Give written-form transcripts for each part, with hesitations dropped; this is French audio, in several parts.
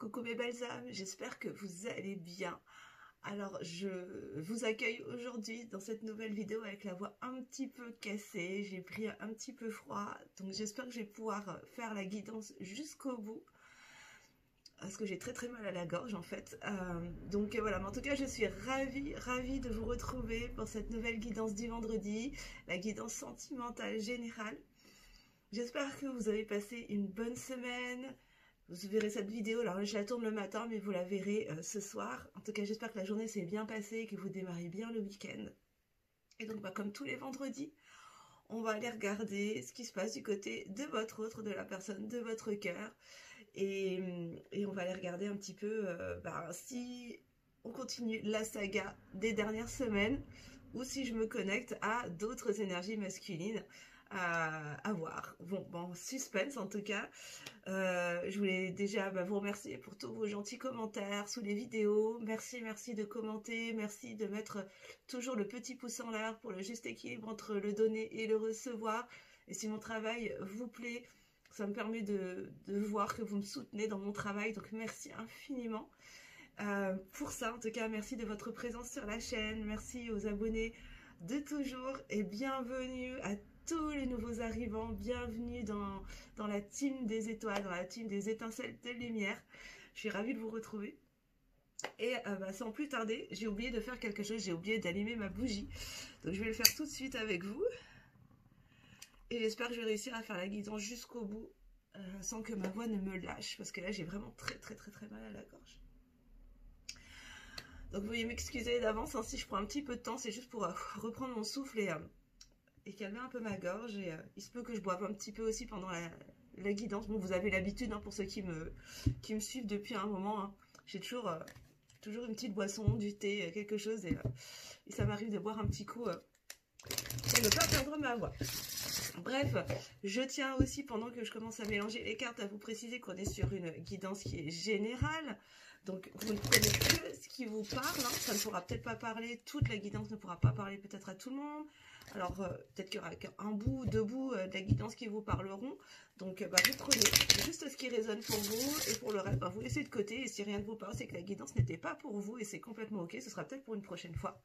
Coucou mes belles âmes, j'espère que vous allez bien. Alors je vous accueille aujourd'hui dans cette nouvelle vidéo avec la voix un petit peu cassée, j'ai pris un petit peu froid, donc j'espère que je vais pouvoir faire la guidance jusqu'au bout. Parce que j'ai très mal à la gorge en fait. Donc voilà, mais en tout cas je suis ravie de vous retrouver pour cette nouvelle guidance du vendredi, la guidance sentimentale générale. J'espère que vous avez passé une bonne semaine. Vous verrez cette vidéo, alors je la tourne le matin, mais vous la verrez ce soir. En tout cas, j'espère que la journée s'est bien passée et que vous démarrez bien le week-end. Et donc, comme tous les vendredis, on va aller regarder ce qui se passe du côté de votre autre, de la personne de votre cœur. Et on va aller regarder un petit peu si on continue la saga des dernières semaines ou si je me connecte à d'autres énergies masculines à voir. Bon, suspense en tout cas. Je voulais déjà vous remercier pour tous vos gentils commentaires sous les vidéos. Merci de commenter, merci de mettre toujours le petit pouce en l'air pour le juste équilibre entre le donner et le recevoir. Et si mon travail vous plaît, ça me permet de voir que vous me soutenez dans mon travail, donc merci infiniment pour ça. En tout cas, merci de votre présence sur la chaîne, merci aux abonnés de toujours et bienvenue à tous les nouveaux arrivants, bienvenue dans la team des étoiles, dans la team des étincelles de lumière. Je suis ravie de vous retrouver. Et sans plus tarder, j'ai oublié de faire quelque chose, j'ai oublié d'allumer ma bougie. Donc je vais le faire tout de suite avec vous. Et j'espère que je vais réussir à faire la guidance jusqu'au bout, sans que ma voix ne me lâche, parce que là j'ai vraiment très mal à la gorge. Donc vous veuillez m'excuser d'avance si je prends un petit peu de temps, c'est juste pour reprendre mon souffle et calmer un peu ma gorge. Et il se peut que je boive un petit peu aussi pendant la guidance. Bon, vous avez l'habitude pour ceux qui me suivent depuis un moment. J'ai toujours une petite boisson, du thé, quelque chose, et ça m'arrive de boire un petit coup pour ne pas perdre ma voix. Bref, je tiens aussi, pendant que je commence à mélanger les cartes, à vous préciser qu'on est sur une guidance qui est générale. Donc, vous ne prenez que ce qui vous parle. Ça ne pourra peut-être pas parler, toute la guidance ne pourra pas parler peut-être à tout le monde. Alors, peut-être qu'il y aura qu'un bout, deux bouts de la guidance qui vous parleront. Donc, vous prenez juste ce qui résonne pour vous. Et pour le reste, vous laissez de côté. Et si rien ne vous parle, c'est que la guidance n'était pas pour vous. Et c'est complètement OK. Ce sera peut-être pour une prochaine fois.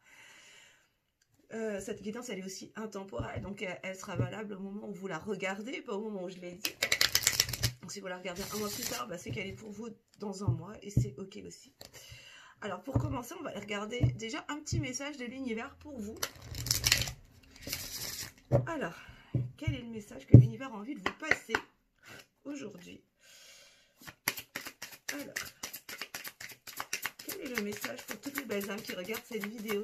Cette guidance, elle est aussi intemporelle, donc elle sera valable au moment où vous la regardez, pas au moment où je l'ai dit. Donc si vous la regardez un mois plus tard, c'est qu'elle est pour vous dans un mois, et c'est OK aussi. Alors pour commencer, on va regarder déjà un petit message de l'univers pour vous. Alors, quel est le message que l'univers a envie de vous passer aujourd'hui? Alors, quel est le message pour toutes les belles âmes qui regardent cette vidéo?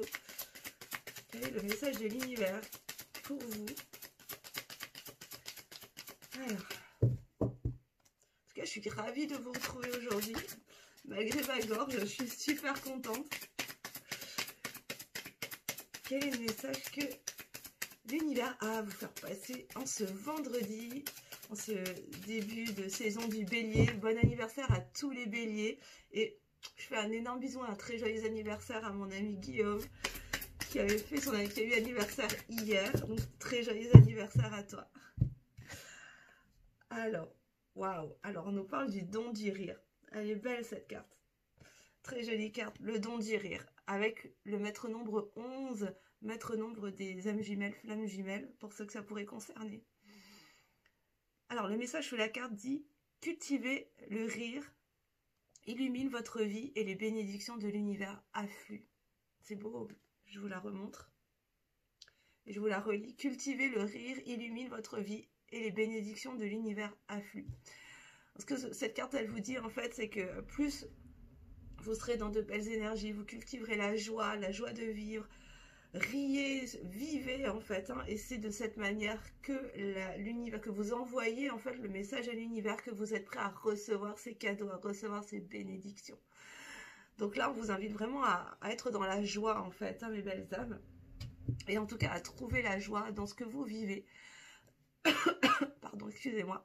Quel est le message de l'univers pour vous? Alors, en tout cas, je suis ravie de vous retrouver aujourd'hui. Malgré ma gorge, je suis super contente. Quel est le message que l'univers a à vous faire passer en ce vendredi, en ce début de saison du bélier? Bon anniversaire à tous les béliers. Et je fais un énorme bisou, un très joyeux anniversaire à mon ami Guillaume, qui a eu anniversaire hier, donc très joyeux anniversaire à toi. Alors, waouh, alors on nous parle du don du rire. Elle est belle cette carte, très jolie carte, le don du rire, avec le maître nombre 11, maître nombre des âmes jumelles, flammes jumelles, pour ceux que ça pourrait concerner. Alors le message sur la carte dit: cultivez le rire, illumine votre vie et les bénédictions de l'univers affluent. C'est beau. Je vous la remontre. Et je vous la relis. Cultivez le rire, illumine votre vie et les bénédictions de l'univers affluent. Ce que cette carte, elle vous dit, en fait, c'est que plus vous serez dans de belles énergies, vous cultiverez la joie de vivre, riez, vivez, en fait. Et c'est de cette manière que l'univers, que vous envoyez, en fait, le message à l'univers que vous êtes prêt à recevoir ces cadeaux, à recevoir ces bénédictions. Donc là, on vous invite vraiment à être dans la joie, en fait, mes belles âmes. Et en tout cas, à trouver la joie dans ce que vous vivez. Pardon, excusez-moi.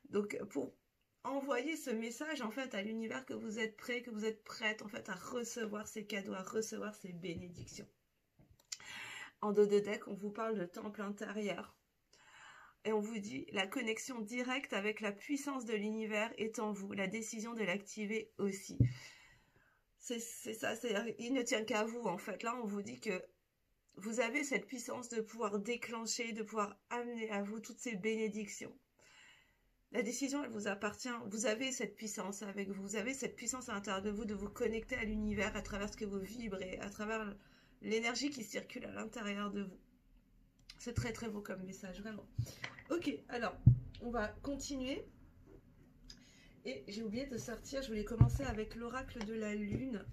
Donc, pour envoyer ce message, en fait, à l'univers que vous êtes prêt, que vous êtes prête, en fait, à recevoir ces cadeaux, à recevoir ces bénédictions. En dos de deck, on vous parle de temple intérieur. Et on vous dit, la connexion directe avec la puissance de l'univers est en vous. La décision de l'activer aussi. C'est ça, c'est-à-dire, il ne tient qu'à vous, en fait. Là, on vous dit que vous avez cette puissance de pouvoir déclencher, de pouvoir amener à vous toutes ces bénédictions. La décision, elle vous appartient. Vous avez cette puissance avec vous. Vous avez cette puissance à l'intérieur de vous de vous connecter à l'univers à travers ce que vous vibrez, à travers l'énergie qui circule à l'intérieur de vous. C'est très très beau comme message, vraiment. Ok, alors, on va continuer. Et j'ai oublié de sortir, je voulais commencer avec l'oracle de la lune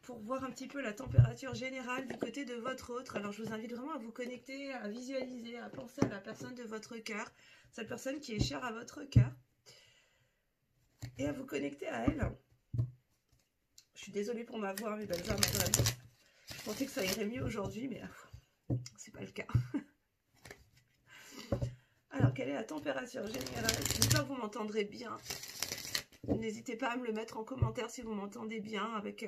pour voir un petit peu la température générale du côté de votre autre. Alors je vous invite vraiment à vous connecter, à visualiser, à penser à la personne de votre cœur, cette personne qui est chère à votre cœur, et à vous connecter à elle. Je suis désolée pour ma voix, mes belles âmes. Je pensais que ça irait mieux aujourd'hui, mais c'est pas le cas. Alors, quelle est la température générale? J'espère que vous m'entendrez bien. N'hésitez pas à me le mettre en commentaire si vous m'entendez bien avec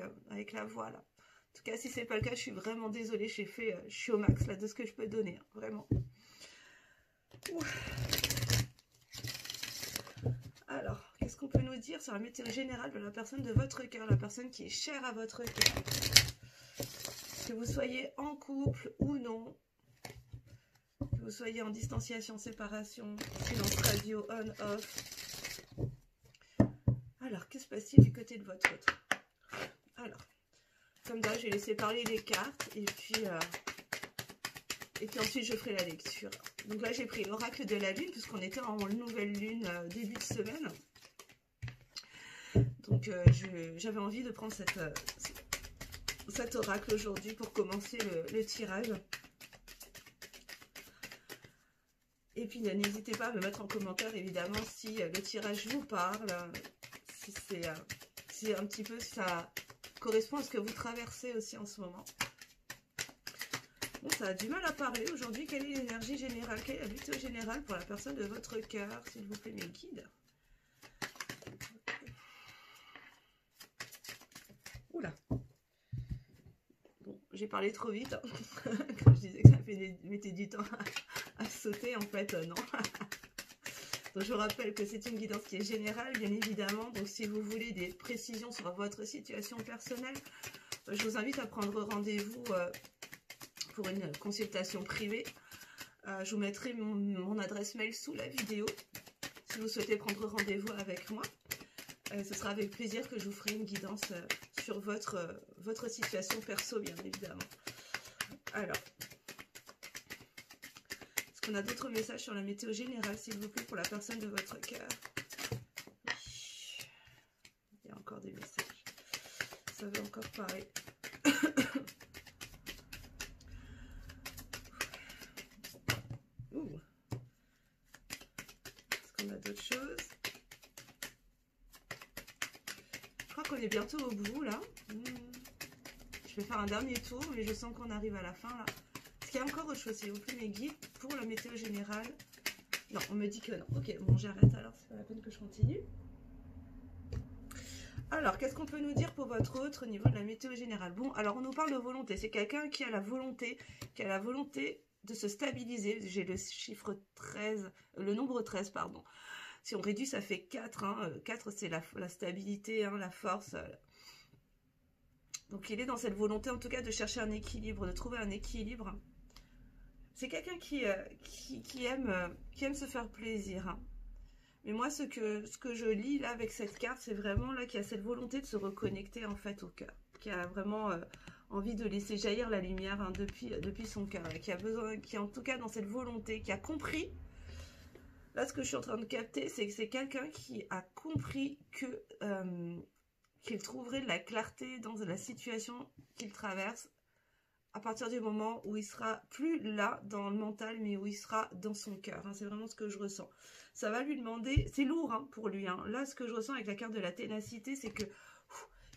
la voix là. En tout cas, si c'est pas le cas, je suis vraiment désolée. Je suis au max là de ce que je peux donner, hein, vraiment. Ouh. Alors, qu'est-ce qu'on peut nous dire sur la météo générale de la personne de votre cœur, la personne qui est chère à votre cœur? Que vous soyez en couple ou non, que vous soyez en distanciation, séparation, silence radio, on-off. Alors, que se passe-t-il du côté de votre autre? Alors, comme d'hab, je vais laisser parler les cartes et puis ensuite je ferai la lecture. Donc là, j'ai pris l'oracle de la lune puisqu'on était en nouvelle lune début de semaine. Donc, j'avais envie de prendre cet oracle aujourd'hui pour commencer le tirage. Et puis, n'hésitez pas à me mettre en commentaire, évidemment, si le tirage vous parle. Si un petit peu ça correspond à ce que vous traversez aussi en ce moment. Bon, ça a du mal à parler aujourd'hui. Quelle est l'énergie générale? Quelle est la météo générale pour la personne de votre cœur? S'il vous plaît, mes guides. Oula. Bon, j'ai parlé trop vite. Hein. Quand je disais que ça mettait du temps à sauter, en fait, non. Donc, je vous rappelle que c'est une guidance qui est générale, bien évidemment. Donc, si vous voulez des précisions sur votre situation personnelle, je vous invite à prendre rendez-vous pour une consultation privée. Je vous mettrai mon adresse mail sous la vidéo. Si vous souhaitez prendre rendez-vous avec moi, ce sera avec plaisir que je vous ferai une guidance sur votre situation perso, bien évidemment. Alors... on a d'autres messages sur la météo générale, s'il vous plaît, pour la personne de votre cœur. Il y a encore des messages. Ça veut encore parler. Ouh. Est-ce qu'on a d'autres choses? Je crois qu'on est bientôt au bout, là. Je vais faire un dernier tour, mais je sens qu'on arrive à la fin, là. Est-ce qu'il y a encore autre chose, s'il vous plaît, mes guides, pour la météo générale? Non, on me dit que non. Ok, bon, j'arrête alors, c'est pas la peine que je continue. Alors, qu'est-ce qu'on peut nous dire pour votre autre au niveau de la météo générale? Bon, alors on nous parle de volonté. C'est quelqu'un qui a la volonté de se stabiliser. J'ai le chiffre 13, le nombre 13, pardon. Si on réduit, ça fait 4. Hein. 4, c'est la stabilité, hein, la force. Donc, il est dans cette volonté, en tout cas, de chercher un équilibre, de trouver un équilibre. C'est quelqu'un qui aime se faire plaisir. Hein. Mais moi, ce que je lis là avec cette carte, c'est vraiment là qu'il y a cette volonté de se reconnecter en fait au cœur. Qui a vraiment envie de laisser jaillir la lumière hein, depuis son cœur. Qui a besoin, qui est en tout cas dans cette volonté, qui a compris. Là, ce que je suis en train de capter, c'est que c'est quelqu'un qui a compris que qu'il trouverait de la clarté dans la situation qu'il traverse à partir du moment où il sera plus là dans le mental, mais où il sera dans son cœur. Hein, c'est vraiment ce que je ressens. Ça va lui demander, c'est lourd hein, pour lui. Hein. Là, ce que je ressens avec la carte de la ténacité, c'est que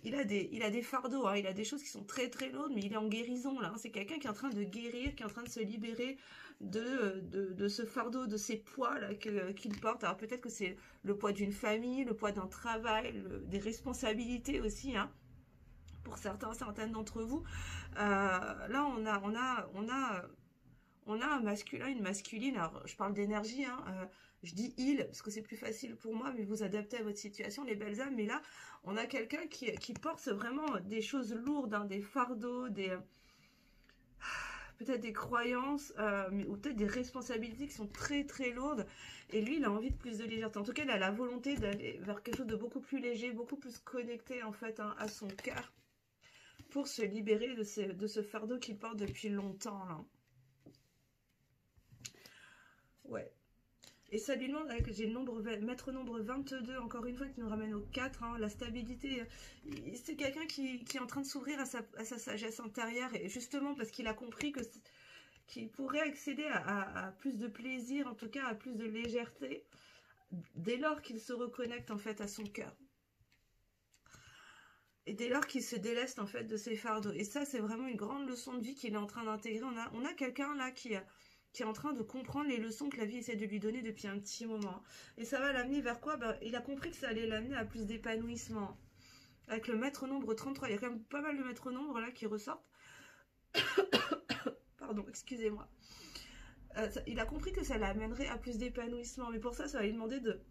il a des fardeaux, hein, il a des choses qui sont très très lourdes, mais il est en guérison là. Hein. C'est quelqu'un qui est en train de guérir, qui est en train de se libérer de ce fardeau, de ces poids là qu'il porte. Alors peut-être que c'est le poids d'une famille, le poids d'un travail, des responsabilités aussi. Hein. Pour certaines d'entre vous, là on on a un masculin, une masculine. Alors, je parle d'énergie, hein, je dis il, parce que c'est plus facile pour moi, mais vous adaptez à votre situation, les belles âmes. Mais là, on a quelqu'un qui porte vraiment des choses lourdes, hein, des fardeaux, peut-être des croyances, ou peut-être des responsabilités qui sont très très lourdes. Et lui, il a envie de plus de légèreté. En tout cas, il a la volonté d'aller vers quelque chose de beaucoup plus léger, beaucoup plus connecté en fait, hein, à son cœur, pour se libérer de ce fardeau qu'il porte depuis longtemps, là. Ouais. Et ça lui demande, j'ai le maître nombre 22, encore une fois, qui nous ramène au 4, hein, la stabilité. C'est quelqu'un qui est en train de s'ouvrir à sa sagesse intérieure, et justement parce qu'il a compris qu'il pourrait accéder à plus de plaisir, en tout cas à plus de légèreté, dès lors qu'il se reconnecte en fait à son cœur. Et dès lors qu'il se déleste en fait de ses fardeaux. Et ça, c'est vraiment une grande leçon de vie qu'il est en train d'intégrer. On a quelqu'un là qui est en train de comprendre les leçons que la vie essaie de lui donner depuis un petit moment. Et ça va l'amener vers quoi? Il a compris que ça allait l'amener à plus d'épanouissement. Avec le maître nombre 33, il y a quand même pas mal de maîtres nombres là qui ressortent. Pardon, excusez-moi. Il a compris que ça l'amènerait à plus d'épanouissement. Mais pour ça, ça va lui demander de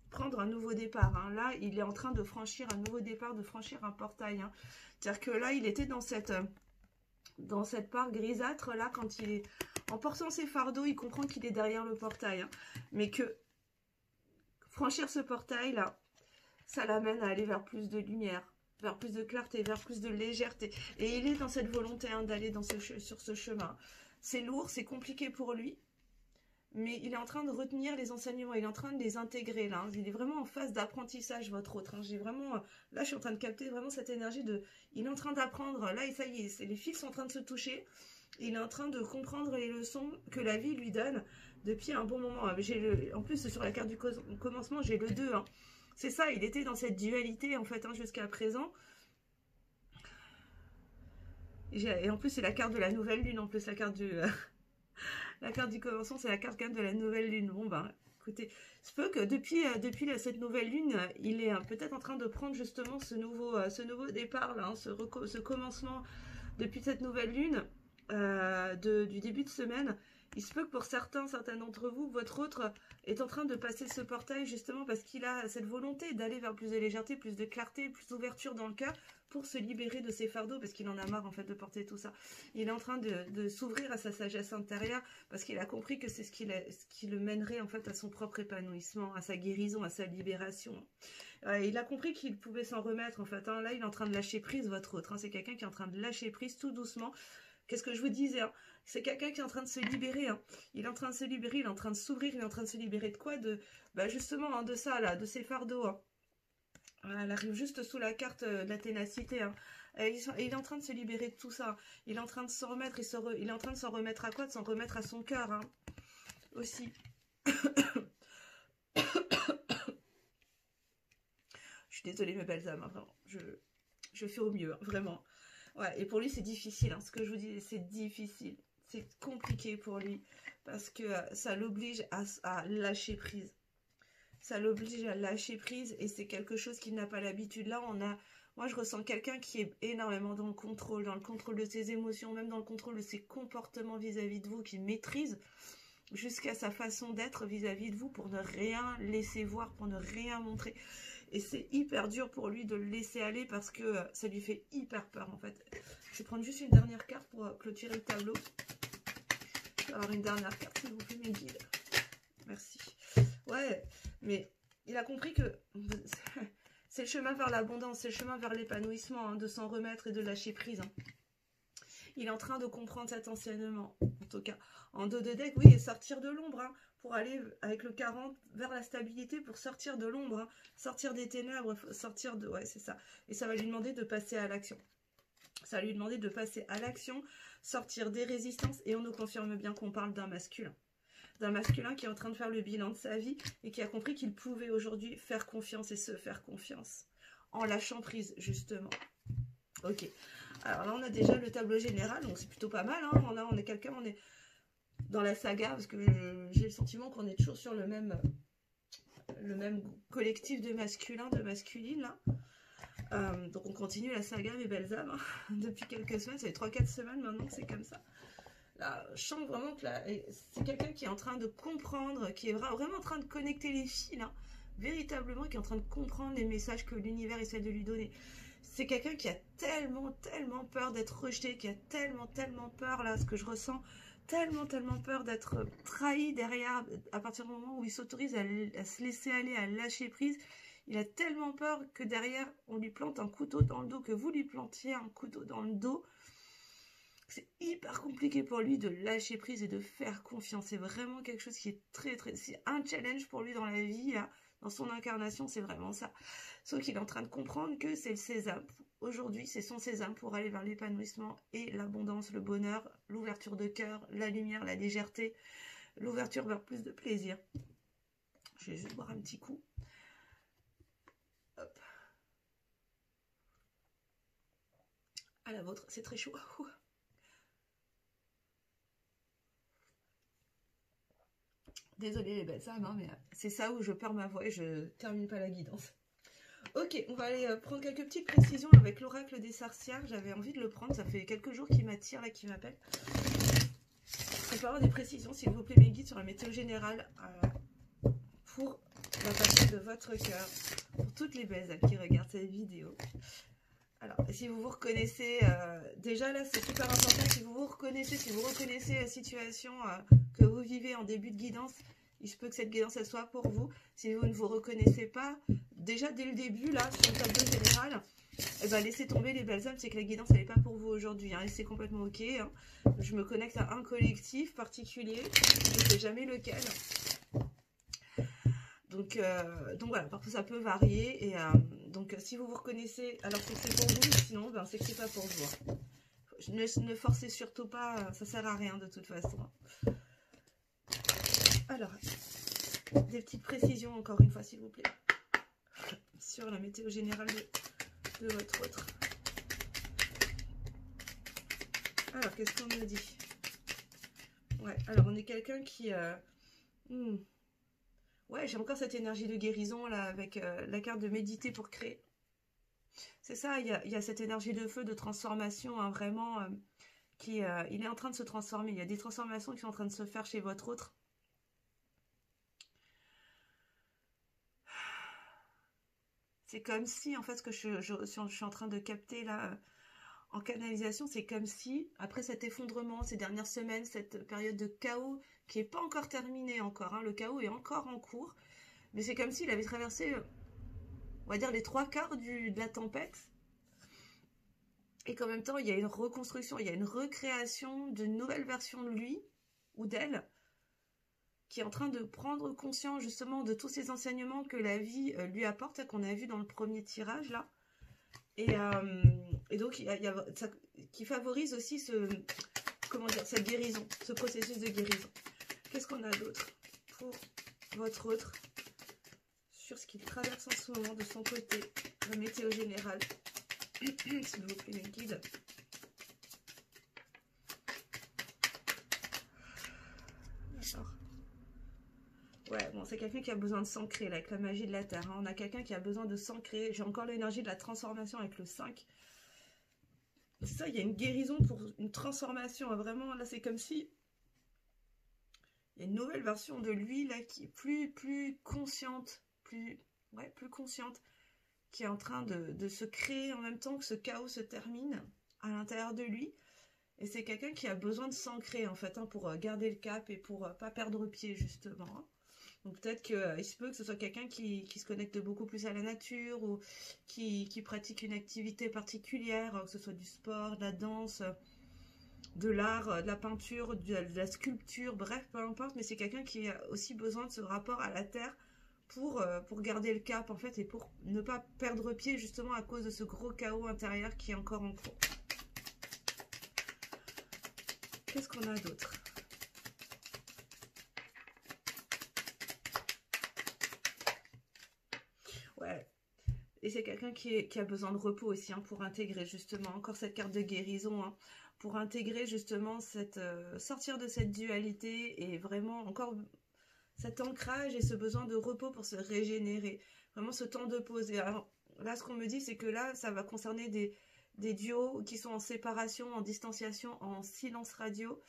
prendre un nouveau départ. Hein. Là, il est en train de franchir un nouveau départ, de franchir un portail. Hein. C'est-à-dire que là, il était dans cette part grisâtre, là, quand il est en portant ses fardeaux, il comprend qu'il est derrière le portail. Hein. Mais que franchir ce portail-là, ça l'amène à aller vers plus de lumière, vers plus de clarté, vers plus de légèreté. Et il est dans cette volonté, hein, d'aller sur ce chemin. C'est lourd, c'est compliqué pour lui, mais il est en train de retenir les enseignements, il est en train de les intégrer, là. Hein. Il est vraiment en phase d'apprentissage, votre autre. Hein. J'ai vraiment, là, je suis en train de capter vraiment cette énergie de... Il est en train d'apprendre, là, et ça y est, les fils sont en train de se toucher. Il est en train de comprendre les leçons que la vie lui donne depuis un bon moment. En plus, sur la carte du commencement, j'ai le 2. Hein. C'est ça, il était dans cette dualité, en fait, hein, jusqu'à présent. Et en plus, c'est la carte de la nouvelle lune, en plus, la carte du commencement, c'est la carte quand même de la nouvelle lune. Bon, ben, écoutez, c'est peu que depuis cette nouvelle lune, il est peut-être en train de prendre justement ce nouveau départ, là, hein, ce commencement depuis cette nouvelle lune, du début de semaine. Il se peut que pour certains d'entre vous, votre autre est en train de passer ce portail justement parce qu'il a cette volonté d'aller vers plus de légèreté, plus de clarté, plus d'ouverture dans le cœur pour se libérer de ses fardeaux parce qu'il en a marre en fait de porter tout ça. Il est en train de s'ouvrir à sa sagesse intérieure parce qu'il a compris que c'est ce qui le mènerait en fait à son propre épanouissement, à sa guérison, à sa libération. Il a compris qu'il pouvait s'en remettre en fait. Hein. Là, il est en train de lâcher prise, votre autre. Hein. C'est quelqu'un qui est en train de lâcher prise tout doucement. Qu'est-ce que je vous disais, hein? C'est quelqu'un qui est en train de se libérer. Hein. Il est en train de se libérer, il est en train de s'ouvrir, il est en train de se libérer de quoi? Justement, hein, de ça, là, de ses fardeaux. Hein. Voilà, elle arrive juste sous la carte de la ténacité. Hein. Il est en train de se libérer de tout ça. Il est en train de s'en remettre. Il est en train de s'en remettre à quoi? De s'en remettre à son cœur. Hein. Aussi. Je suis désolée, mes belles âmes. Hein, vraiment. Je fais au mieux, hein, vraiment. Ouais, et pour lui, c'est difficile. Hein, ce que je vous dis, c'est difficile. C'est compliqué pour lui. Parce que ça l'oblige à lâcher prise. Ça l'oblige à lâcher prise. Et c'est quelque chose qu'il n'a pas l'habitude. Là, moi, je ressens quelqu'un qui est énormément dans le contrôle de ses émotions, même dans le contrôle de ses comportements vis-à-vis de vous, qui maîtrise jusqu'à sa façon d'être vis-à-vis de vous pour ne rien laisser voir, pour ne rien montrer. Et c'est hyper dur pour lui de le laisser aller parce que ça lui fait hyper peur en fait. Je vais prendre juste une dernière carte pour clôturer le tableau. Je vais avoir une dernière carte s'il vous plaît mes guides. Merci. Ouais, mais il a compris que c'est le chemin vers l'abondance, c'est le chemin vers l'épanouissement, hein, de s'en remettre et de lâcher prise. Hein. Il est en train de comprendre cet enseignement, en tout cas. En dos de deck, oui, et sortir de l'ombre, hein, pour aller avec le 40 vers la stabilité, pour sortir de l'ombre, hein, sortir des ténèbres, sortir de... Ouais, c'est ça. Et ça va lui demander de passer à l'action. Ça va lui demander de passer à l'action, sortir des résistances, et on nous confirme bien qu'on parle d'un masculin. D'un masculin qui est en train de faire le bilan de sa vie, et qui a compris qu'il pouvait aujourd'hui faire confiance et se faire confiance. En lâchant prise, justement. Ok. Alors là, on a déjà le tableau général, donc c'est plutôt pas mal. Hein. On est dans la saga, parce que j'ai le sentiment qu'on est toujours sur le même collectif de masculins, de masculines, là. Donc on continue la saga, mes belles âmes, hein, depuis quelques semaines. Ça fait 3-4 semaines maintenant que c'est comme ça. Là, je sens vraiment que là, c'est quelqu'un qui est en train de comprendre, qui est vraiment en train de connecter les fils, hein, véritablement, qui est en train de comprendre les messages que l'univers essaie de lui donner. C'est quelqu'un qui a tellement, tellement peur d'être rejeté, qui a tellement, tellement peur, là, ce que je ressens, tellement, tellement peur d'être trahi derrière, à partir du moment où il s'autorise à se laisser aller, à lâcher prise. Il a tellement peur que derrière, on lui plante un couteau dans le dos, que vous lui plantiez un couteau dans le dos. C'est hyper compliqué pour lui de lâcher prise et de faire confiance. C'est vraiment quelque chose qui est très, très... C'est un challenge pour lui dans la vie, là, dans son incarnation, c'est vraiment ça. Sauf qu'il est en train de comprendre que c'est le sésame. Aujourd'hui, c'est son sésame pour aller vers l'épanouissement et l'abondance, le bonheur, l'ouverture de cœur, la lumière, la légèreté, l'ouverture vers plus de plaisir. Je vais juste boire un petit coup. Hop. À la vôtre, c'est très chaud. Désolée les belles âmes, hein, mais c'est ça où je perds ma voix et je termine pas la guidance. Ok, on va aller prendre quelques petites précisions avec l'oracle des sorcières. J'avais envie de le prendre, ça fait quelques jours qu'il m'attire, là, qu'il m'appelle. On peut avoir des précisions, s'il vous plaît, mes guides, sur la météo générale pour la partie de votre cœur, pour toutes les belles âmes qui regardent cette vidéo. Alors, si vous vous reconnaissez, déjà là, c'est super important, si vous reconnaissez la situation que vous vivez en début de guidance, il se peut que cette guidance, elle soit pour vous. Si vous ne vous reconnaissez pas, déjà dès le début, là, sur le tableau général, eh ben, laissez tomber les belles âmes, c'est que la guidance, elle n'est pas pour vous aujourd'hui, hein, et c'est complètement ok. Hein. Je me connecte à un collectif particulier, je ne sais jamais lequel. Donc voilà, parfois ça peut varier. Et donc si vous vous reconnaissez, alors c'est que c'est pour vous, sinon ben, c'est que c'est pas pour vous. Ne forcez surtout pas, ça sert à rien de toute façon. Alors, des petites précisions encore une fois s'il vous plaît, sur la météo générale de votre autre. Alors, qu'est-ce qu'on me dit? Ouais, alors on est quelqu'un qui... Ouais, j'ai encore cette énergie de guérison là avec la carte de méditer pour créer. C'est ça, il y a cette énergie de feu, de transformation, hein, vraiment, il est en train de se transformer. Il y a des transformations qui sont en train de se faire chez votre autre. C'est comme si, en fait, ce que je suis en train de capter là, en canalisation, c'est comme si, après cet effondrement, ces dernières semaines, cette période de chaos qui n'est pas encore terminée encore, hein, le chaos est encore en cours, mais c'est comme s'il avait traversé, on va dire, les 3/4 de la tempête, et qu'en même temps, il y a une reconstruction, il y a une recréation d'une nouvelle version de lui, ou d'elle, qui est en train de prendre conscience justement de tous ces enseignements que la vie lui apporte, qu'on a vu dans le premier tirage, là. Et donc, ça, qui favorise aussi cette guérison, ce processus de guérison. Qu'est-ce qu'on a d'autre pour votre autre sur ce qu'il traverse en ce moment de son côté, la météo générale, s'il vous plaît, les guides. D'accord. Ouais, bon, c'est quelqu'un qui a besoin de s'ancrer, là, avec la magie de la Terre. Hein. On a quelqu'un qui a besoin de s'ancrer. J'ai encore l'énergie de la transformation avec le 5. C'est ça, il y a une guérison pour une transformation. Hein. Vraiment, là, c'est comme si... Il y a une nouvelle version de lui, là, qui est plus consciente, plus consciente, qui est en train de se créer en même temps que ce chaos se termine à l'intérieur de lui. Et c'est quelqu'un qui a besoin de s'ancrer, en fait, hein, pour garder le cap et pour pas perdre pied, justement. Hein. Donc peut-être qu'il se peut que ce soit quelqu'un qui se connecte beaucoup plus à la nature ou qui pratique une activité particulière, que ce soit du sport, de la danse, de l'art, de la peinture, de la sculpture, bref, peu importe. Mais c'est quelqu'un qui a aussi besoin de ce rapport à la terre pour garder le cap, en fait, et pour ne pas perdre pied, justement, à cause de ce gros chaos intérieur qui est encore en cours. Qu'est-ce qu'on a d'autre? Ouais. Et c'est quelqu'un qui a besoin de repos aussi, hein, pour intégrer justement encore cette carte de guérison, hein, pour intégrer justement sortir de cette dualité et vraiment encore cet ancrage et ce besoin de repos pour se régénérer. Vraiment ce temps de pause. Et alors, là, ce qu'on me dit, c'est que là, ça va concerner des duos qui sont en séparation, en distanciation, en silence radio,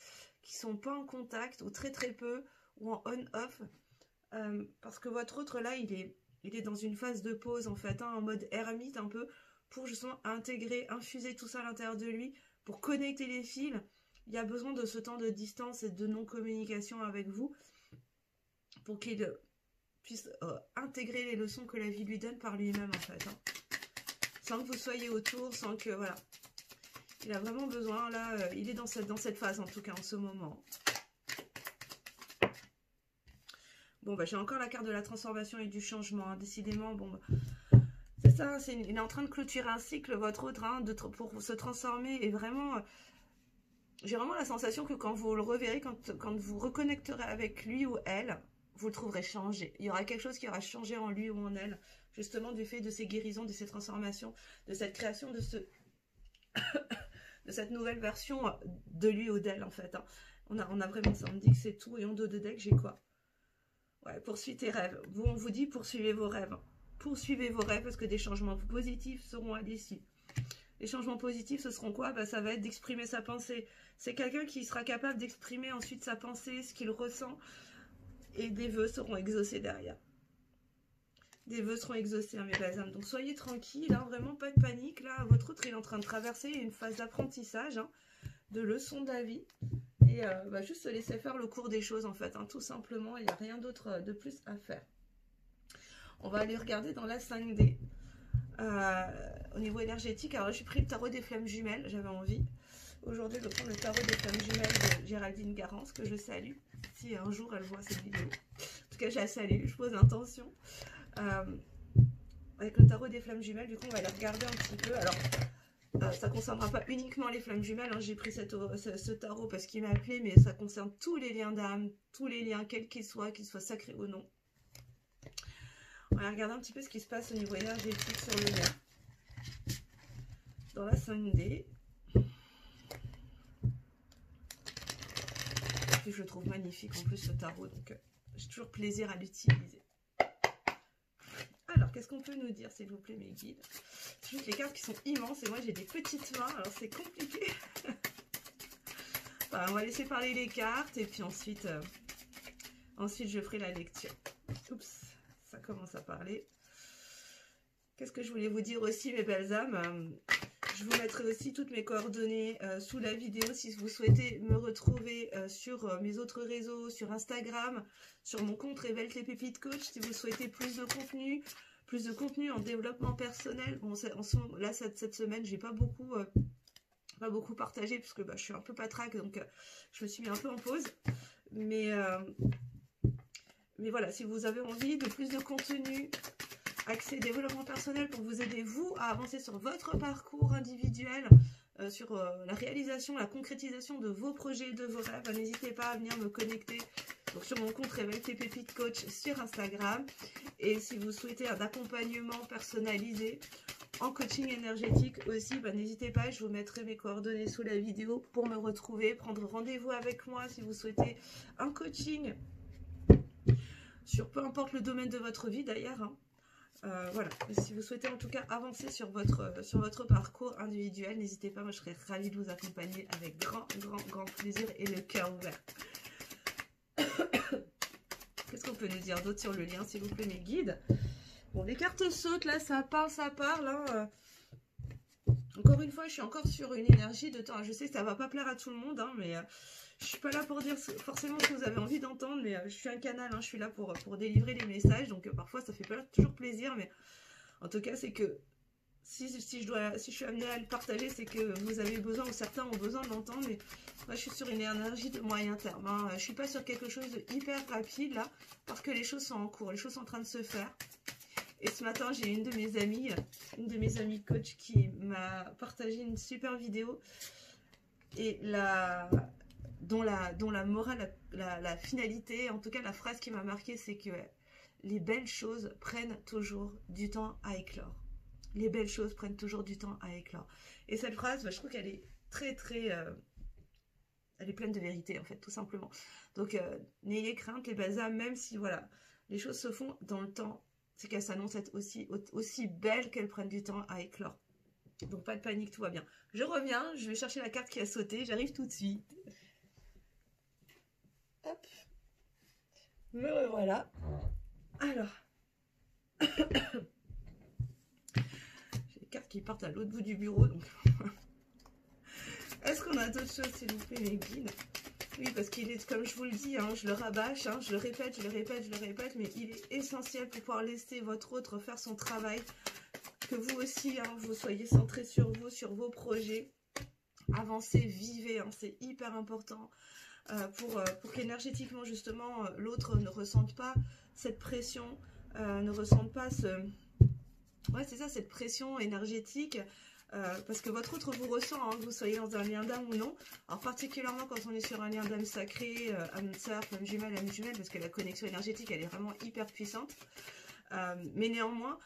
qui sont pas en contact, ou très très peu, ou en on-off, parce que votre autre là, il est dans une phase de pause en fait, hein, en mode ermite un peu, pour justement intégrer, infuser tout ça à l'intérieur de lui, pour connecter les fils. Il y a besoin de ce temps de distance et de non-communication avec vous, pour qu'il puisse intégrer les leçons que la vie lui donne par lui-même en fait, hein. Sans que vous soyez autour, sans que, voilà. Il a vraiment besoin, là, il est dans cette phase en tout cas en ce moment. Bon, bah j'ai encore la carte de la transformation et du changement, hein. Décidément, bon, bah, c'est ça, il est en train de clôturer un cycle, votre autre, hein, pour se transformer, et vraiment, j'ai vraiment la sensation que quand vous le reverrez, quand vous reconnecterez avec lui ou elle, vous le trouverez changé. Il y aura quelque chose qui aura changé en lui ou en elle, justement du fait de ces guérisons, de ces transformations, de cette création, de cette nouvelle version de lui ou d'elle, en fait, hein. On a vraiment ça, on me dit que c'est tout, et en dos de deck, j'ai quoi? Ouais, poursuis tes rêves. Vous, on vous dit poursuivez vos rêves. Poursuivez vos rêves, parce que des changements positifs seront à l'issue. Les changements positifs, ce seront quoi? Bah, ça va être d'exprimer sa pensée. C'est quelqu'un qui sera capable d'exprimer ensuite sa pensée, ce qu'il ressent, et des vœux seront exaucés derrière. Des vœux seront exaucés, hein, mes belles âmes. Donc soyez tranquilles, hein, vraiment pas de panique. Là, votre autre, il est en train de traverser une phase d'apprentissage, hein, de leçon de la vie. Et bah, juste se laisser faire le cours des choses, en fait, hein, tout simplement. Il n'y a rien d'autre de plus à faire. On va aller regarder dans la 5D. Au niveau énergétique, alors là, j'ai pris le tarot des flammes jumelles, j'avais envie. Aujourd'hui, je vais prendre le tarot des flammes jumelles de Géraldine Garance, que je salue. Si un jour elle voit cette vidéo. En tout cas, je la salue, je pose l'intention. Avec le tarot des flammes jumelles, du coup, on va aller regarder un petit peu. Alors, ça ne concernera pas uniquement les flammes jumelles, hein. J'ai pris ce tarot parce qu'il m'a appelé, mais ça concerne tous les liens d'âme, tous les liens, quels qu'ils soient sacrés ou non. On va regarder un petit peu ce qui se passe au niveau énergétique sur le lien. Dans la 5D. Et je le trouve magnifique en plus ce tarot, donc j'ai toujours plaisir à l'utiliser. Alors, qu'est-ce qu'on peut nous dire, s'il vous plaît, mes guides? C'est juste les cartes qui sont immenses et moi j'ai des petites mains, alors c'est compliqué. Enfin, on va laisser parler les cartes et puis ensuite je ferai la lecture. Oups, ça commence à parler. Qu'est-ce que je voulais vous dire aussi, mes belles âmes? Je vous mettrai aussi toutes mes coordonnées sous la vidéo si vous souhaitez me retrouver sur mes autres réseaux, sur Instagram, sur mon compte Révèle tes pépites coach, si vous souhaitez plus de contenu en développement personnel. Bon, là, cette semaine, j'ai pas beaucoup partagé parce que bah, je suis un peu patraque, donc je me suis mis un peu en pause. Mais voilà, si vous avez envie de plus de contenu, accès développement personnel pour vous aider, vous, à avancer sur votre parcours individuel, sur la réalisation, la concrétisation de vos projets et de vos rêves, n'hésitez pas à venir me connecter donc, sur mon compte Révèle tes pépites coach sur Instagram. Et si vous souhaitez un accompagnement personnalisé en coaching énergétique aussi, bah, n'hésitez pas, je vous mettrai mes coordonnées sous la vidéo pour me retrouver, prendre rendez-vous avec moi si vous souhaitez un coaching sur peu importe le domaine de votre vie d'ailleurs, hein. Voilà, si vous souhaitez en tout cas avancer sur votre parcours individuel, n'hésitez pas, moi je serais ravie de vous accompagner avec grand plaisir et le cœur ouvert. Qu'est-ce qu'on peut nous dire d'autre sur le lien, s'il vous plaît, mes guides? Bon, les cartes sautent, là, ça parle, hein. Encore une fois, je suis encore sur une énergie de temps. Je sais que ça va pas plaire à tout le monde, hein, mais je suis pas là pour dire forcément ce que vous avez envie d'entendre, mais je suis un canal, hein, je suis là pour délivrer les messages, donc parfois ça fait pas toujours plaisir, mais en tout cas c'est que si je suis amenée à le partager, c'est que vous avez besoin, ou certains ont besoin de l'entendre, mais moi je suis sur une énergie de moyen terme, hein. Je suis pas sur quelque chose de hyper rapide là, parce que les choses sont en cours, les choses sont en train de se faire. Et ce matin, j'ai une de mes amies coach qui m'a partagé une super vidéo et dont la morale, la finalité, en tout cas la phrase qui m'a marquée, c'est que les belles choses prennent toujours du temps à éclore. Les belles choses prennent toujours du temps à éclore. Et cette phrase, bah, je trouve qu'elle est elle est pleine de vérité en fait, tout simplement. Donc n'ayez crainte les belles âmes, même si voilà, les choses se font dans le temps, c'est qu'elles s'annoncent être aussi belles qu'elles prennent du temps à éclore. Donc pas de panique, tout va bien. Je reviens, je vais chercher la carte qui a sauté, j'arrive tout de suite. Hop. Me revoilà. Alors. J'ai les cartes qui partent à l'autre bout du bureau. Donc... Est-ce qu'on a d'autres choses, s'il vous plaît, mes guides? Oui, parce qu'il est, comme je vous le dis, hein, je le rabâche, hein, je le répète, mais il est essentiel pour pouvoir laisser votre autre faire son travail. Que vous aussi, hein, vous soyez centré sur vous, sur vos projets. Avancez, vivez, hein, c'est hyper important pour qu'énergétiquement, justement, l'autre ne ressente pas cette pression, ne ressente pas ouais, c'est ça, cette pression énergétique. Parce que votre autre vous ressent, hein, que vous soyez dans un lien d'âme ou non. Alors particulièrement quand on est sur un lien d'âme sacré, âme sœur, âme jumelle, parce que la connexion énergétique, elle est vraiment hyper puissante. Mais néanmoins,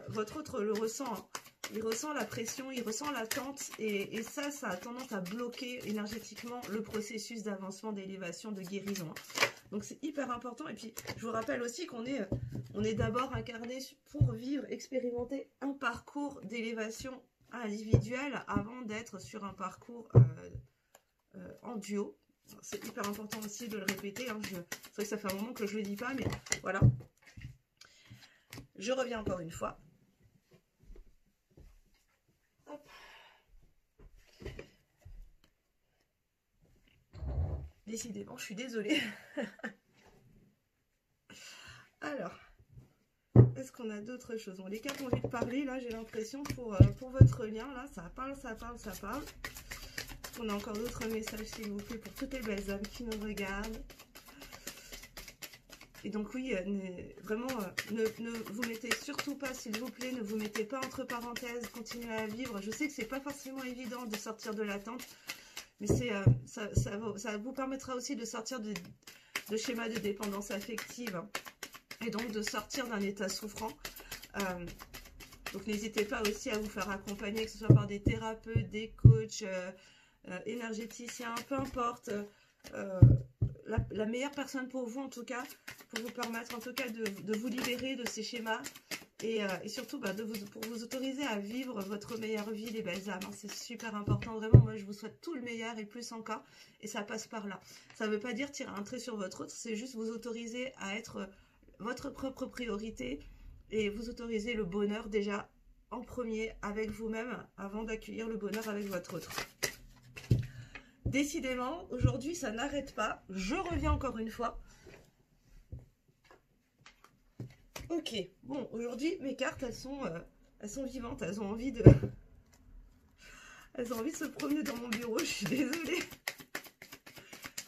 votre autre le ressent. Hein. Il ressent la pression, il ressent l'attente. Et ça a tendance à bloquer énergétiquement le processus d'avancement, d'élévation, de guérison. Hein. Donc c'est hyper important. Et puis je vous rappelle aussi qu'on est d'abord incarné pour vivre, expérimenter un parcours d'élévation individuel avant d'être sur un parcours en duo. C'est hyper important aussi de le répéter. Hein. C'est vrai que ça fait un moment que je ne le dis pas, mais voilà. Je reviens encore une fois. Hop. Décidément, je suis désolée. Alors, est-ce qu'on a d'autres choses? Bon, les cartes ont envie de parler, là, j'ai l'impression, pour votre lien, là, ça parle. On a encore d'autres messages, s'il vous plaît, pour toutes les belles âmes qui nous regardent. Et donc, oui, vraiment, ne vous mettez surtout pas, s'il vous plaît, ne vous mettez pas entre parenthèses, continuez à vivre. Je sais que c'est pas forcément évident de sortir de l'attente, mais ça vous permettra aussi de sortir de schémas de dépendance affective, hein. Et donc de sortir d'un état souffrant. Donc n'hésitez pas aussi à vous faire accompagner, que ce soit par des thérapeutes, des coachs, énergéticiens, peu importe. La meilleure personne pour vous, en tout cas, pour vous permettre en tout cas de vous libérer de ces schémas et surtout pour vous autoriser à vivre votre meilleure vie, les belles âmes. Hein. C'est super important, vraiment. Moi, je vous souhaite tout le meilleur et plus encore. Et ça passe par là. Ça ne veut pas dire tirer un trait sur votre autre, c'est juste vous autoriser à être votre propre priorité et vous autoriser le bonheur déjà en premier avec vous-même avant d'accueillir le bonheur avec votre autre. Décidément, aujourd'hui, ça n'arrête pas. Je reviens encore une fois. Ok, bon, aujourd'hui, mes cartes, elles sont vivantes. Elles ont envie de se promener dans mon bureau. Je suis désolée.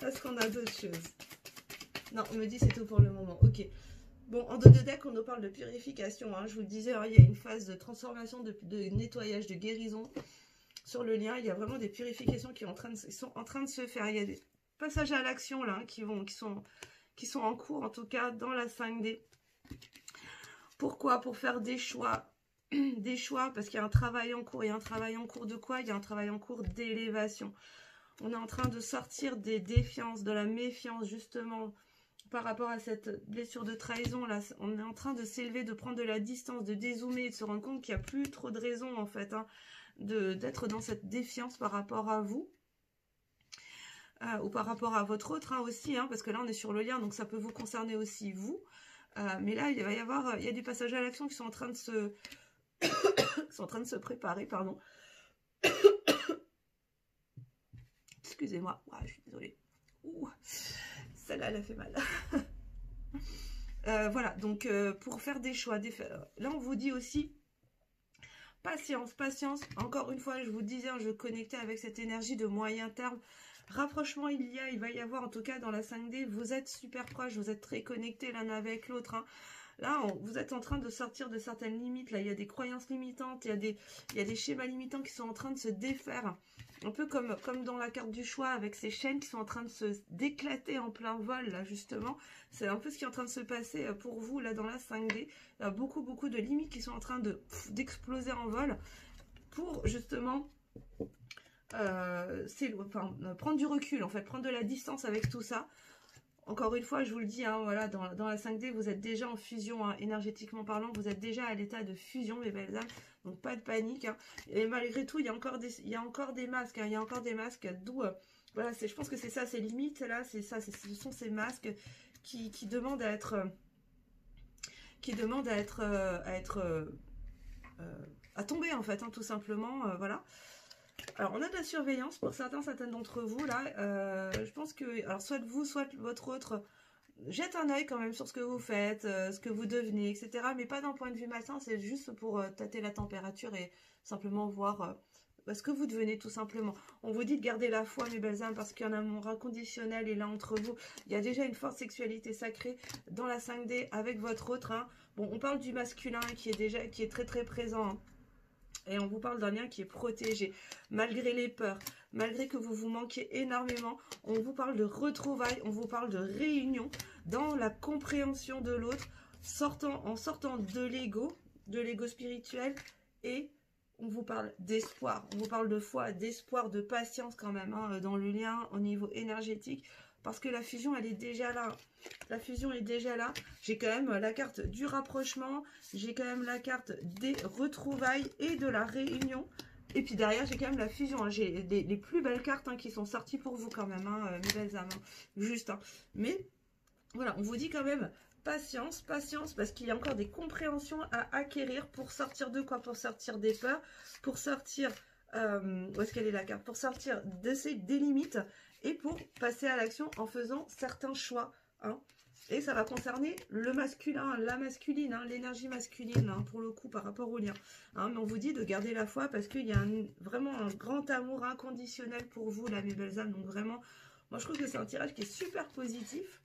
Est-ce qu'on a d'autres choses? Non, on me dit c'est tout pour le moment. Ok. Bon, en dos de deck, on nous parle de purification. Hein. Je vous le disais, hein, il y a une phase de transformation, de nettoyage, de guérison sur le lien. Il y a vraiment des purifications qui sont en train de se faire. Il y a des passages à l'action là qui sont en cours, en tout cas dans la 5D. Pourquoi? Pour faire des choix. Des choix, parce qu'il y a un travail en cours. Il y a un travail en cours de quoi? Il y a un travail en cours d'élévation. On est en train de sortir des défiances, de la méfiance, justement, par rapport à cette blessure de trahison. Là, on est en train de s'élever, de prendre de la distance, de dézoomer, de se rendre compte qu'il n'y a plus trop de raison, en fait, hein, d'être dans cette défiance par rapport à vous. Ou par rapport à votre autre, hein, aussi, hein, parce que là, on est sur le lien, donc ça peut vous concerner aussi, vous. Mais là, il y a des passages à l'action qui sont en train de préparer, pardon. Excusez-moi, je suis désolée. Celle-là, elle a fait mal. Voilà, donc pour faire des choix, là, on vous dit aussi patience, patience. Encore une fois, je vous disais, hein, je connectais avec cette énergie de moyen terme. Rapprochement, il va y avoir, en tout cas dans la 5D, vous êtes super proches, vous êtes très connectés l'un avec l'autre, hein. Là, vous êtes en train de sortir de certaines limites. Là, il y a des croyances limitantes, il y a des schémas limitants qui sont en train de se défaire. Un peu comme dans la carte du choix, avec ces chaînes qui sont en train de se d'éclater en plein vol, là, justement. C'est un peu ce qui est en train de se passer pour vous, là, dans la 5D. Il y a beaucoup, beaucoup de limites qui sont en train d'exploser en vol pour, justement, prendre du recul, en fait, prendre de la distance avec tout ça. Encore une fois, je vous le dis, hein, voilà, dans la 5D, vous êtes déjà en fusion, hein, énergétiquement parlant, vous êtes déjà à l'état de fusion, mes belles âmes, donc pas de panique. Hein. Et malgré tout, il y a encore des masques, hein, il y a encore des masques, d'où Voilà, je pense que c'est ça, ces limites, là, c'est ça, ce sont ces masques qui demandent à être... à tomber, en fait, hein, tout simplement, voilà. Alors, on a de la surveillance pour certaines d'entre vous, là. Je pense que, alors, soit vous, soit votre autre, jette un œil quand même sur ce que vous faites, ce que vous devenez, etc. Mais pas d'un point de vue malsain, c'est juste pour tâter la température et simplement voir ce que vous devenez, tout simplement. On vous dit de garder la foi, mes belles âmes, parce qu'il y en a un amour inconditionnel et là, entre vous, il y a déjà une forte sexualité sacrée dans la 5D avec votre autre. Hein. Bon, on parle du masculin qui est très très présent, hein. Et on vous parle d'un lien qui est protégé, malgré les peurs, malgré que vous vous manquiez énormément. On vous parle de retrouvailles, on vous parle de réunion dans la compréhension de l'autre, en sortant de l'ego spirituel, et on vous parle d'espoir. On vous parle de foi, d'espoir, de patience quand même, hein, dans le lien au niveau énergétique. Parce que la fusion, elle est déjà là. La fusion est déjà là. J'ai quand même la carte du rapprochement. J'ai quand même la carte des retrouvailles et de la réunion. Et puis derrière, j'ai quand même la fusion. Hein. J'ai les plus belles cartes, hein, qui sont sorties pour vous quand même, hein, mes belles âmes. Hein. Juste. Hein. Mais voilà, on vous dit quand même patience, patience, parce qu'il y a encore des compréhensions à acquérir pour sortir de quoi? Pour sortir des peurs, pour sortir... où est-ce qu'elle est la carte? Pour sortir des limites et pour passer à l'action en faisant certains choix. Hein. Et ça va concerner le masculin, la masculine, hein, l'énergie masculine, hein, pour le coup, par rapport au lien. Hein, mais on vous dit de garder la foi parce qu'il y a vraiment un grand amour inconditionnel pour vous, là, mes belles âmes. Donc vraiment, moi je trouve que c'est un tirage qui est super positif.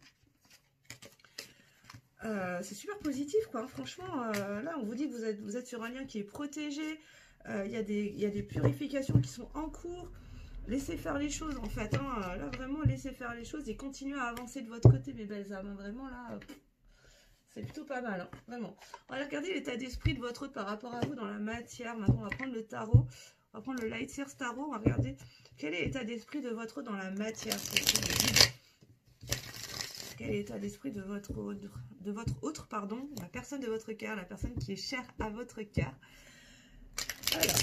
C'est super positif, quoi. Franchement, là, on vous dit que vous êtes sur un lien qui est protégé. Il y a des purifications qui sont en cours. Laissez faire les choses, en fait. Hein. Là, vraiment, laissez faire les choses et continuez à avancer de votre côté, mes belles âmes. Vraiment, là, c'est plutôt pas mal. Hein. Vraiment. On va regarder l'état d'esprit de votre autre par rapport à vous dans la matière. Maintenant, on va prendre le tarot. On va prendre le Light Seers Tarot. On va regarder quel est l'état d'esprit de votre autre dans la matière. Quel est l'état d'esprit de votre autre, pardon, la personne de votre cœur, la personne qui est chère à votre cœur. Alors,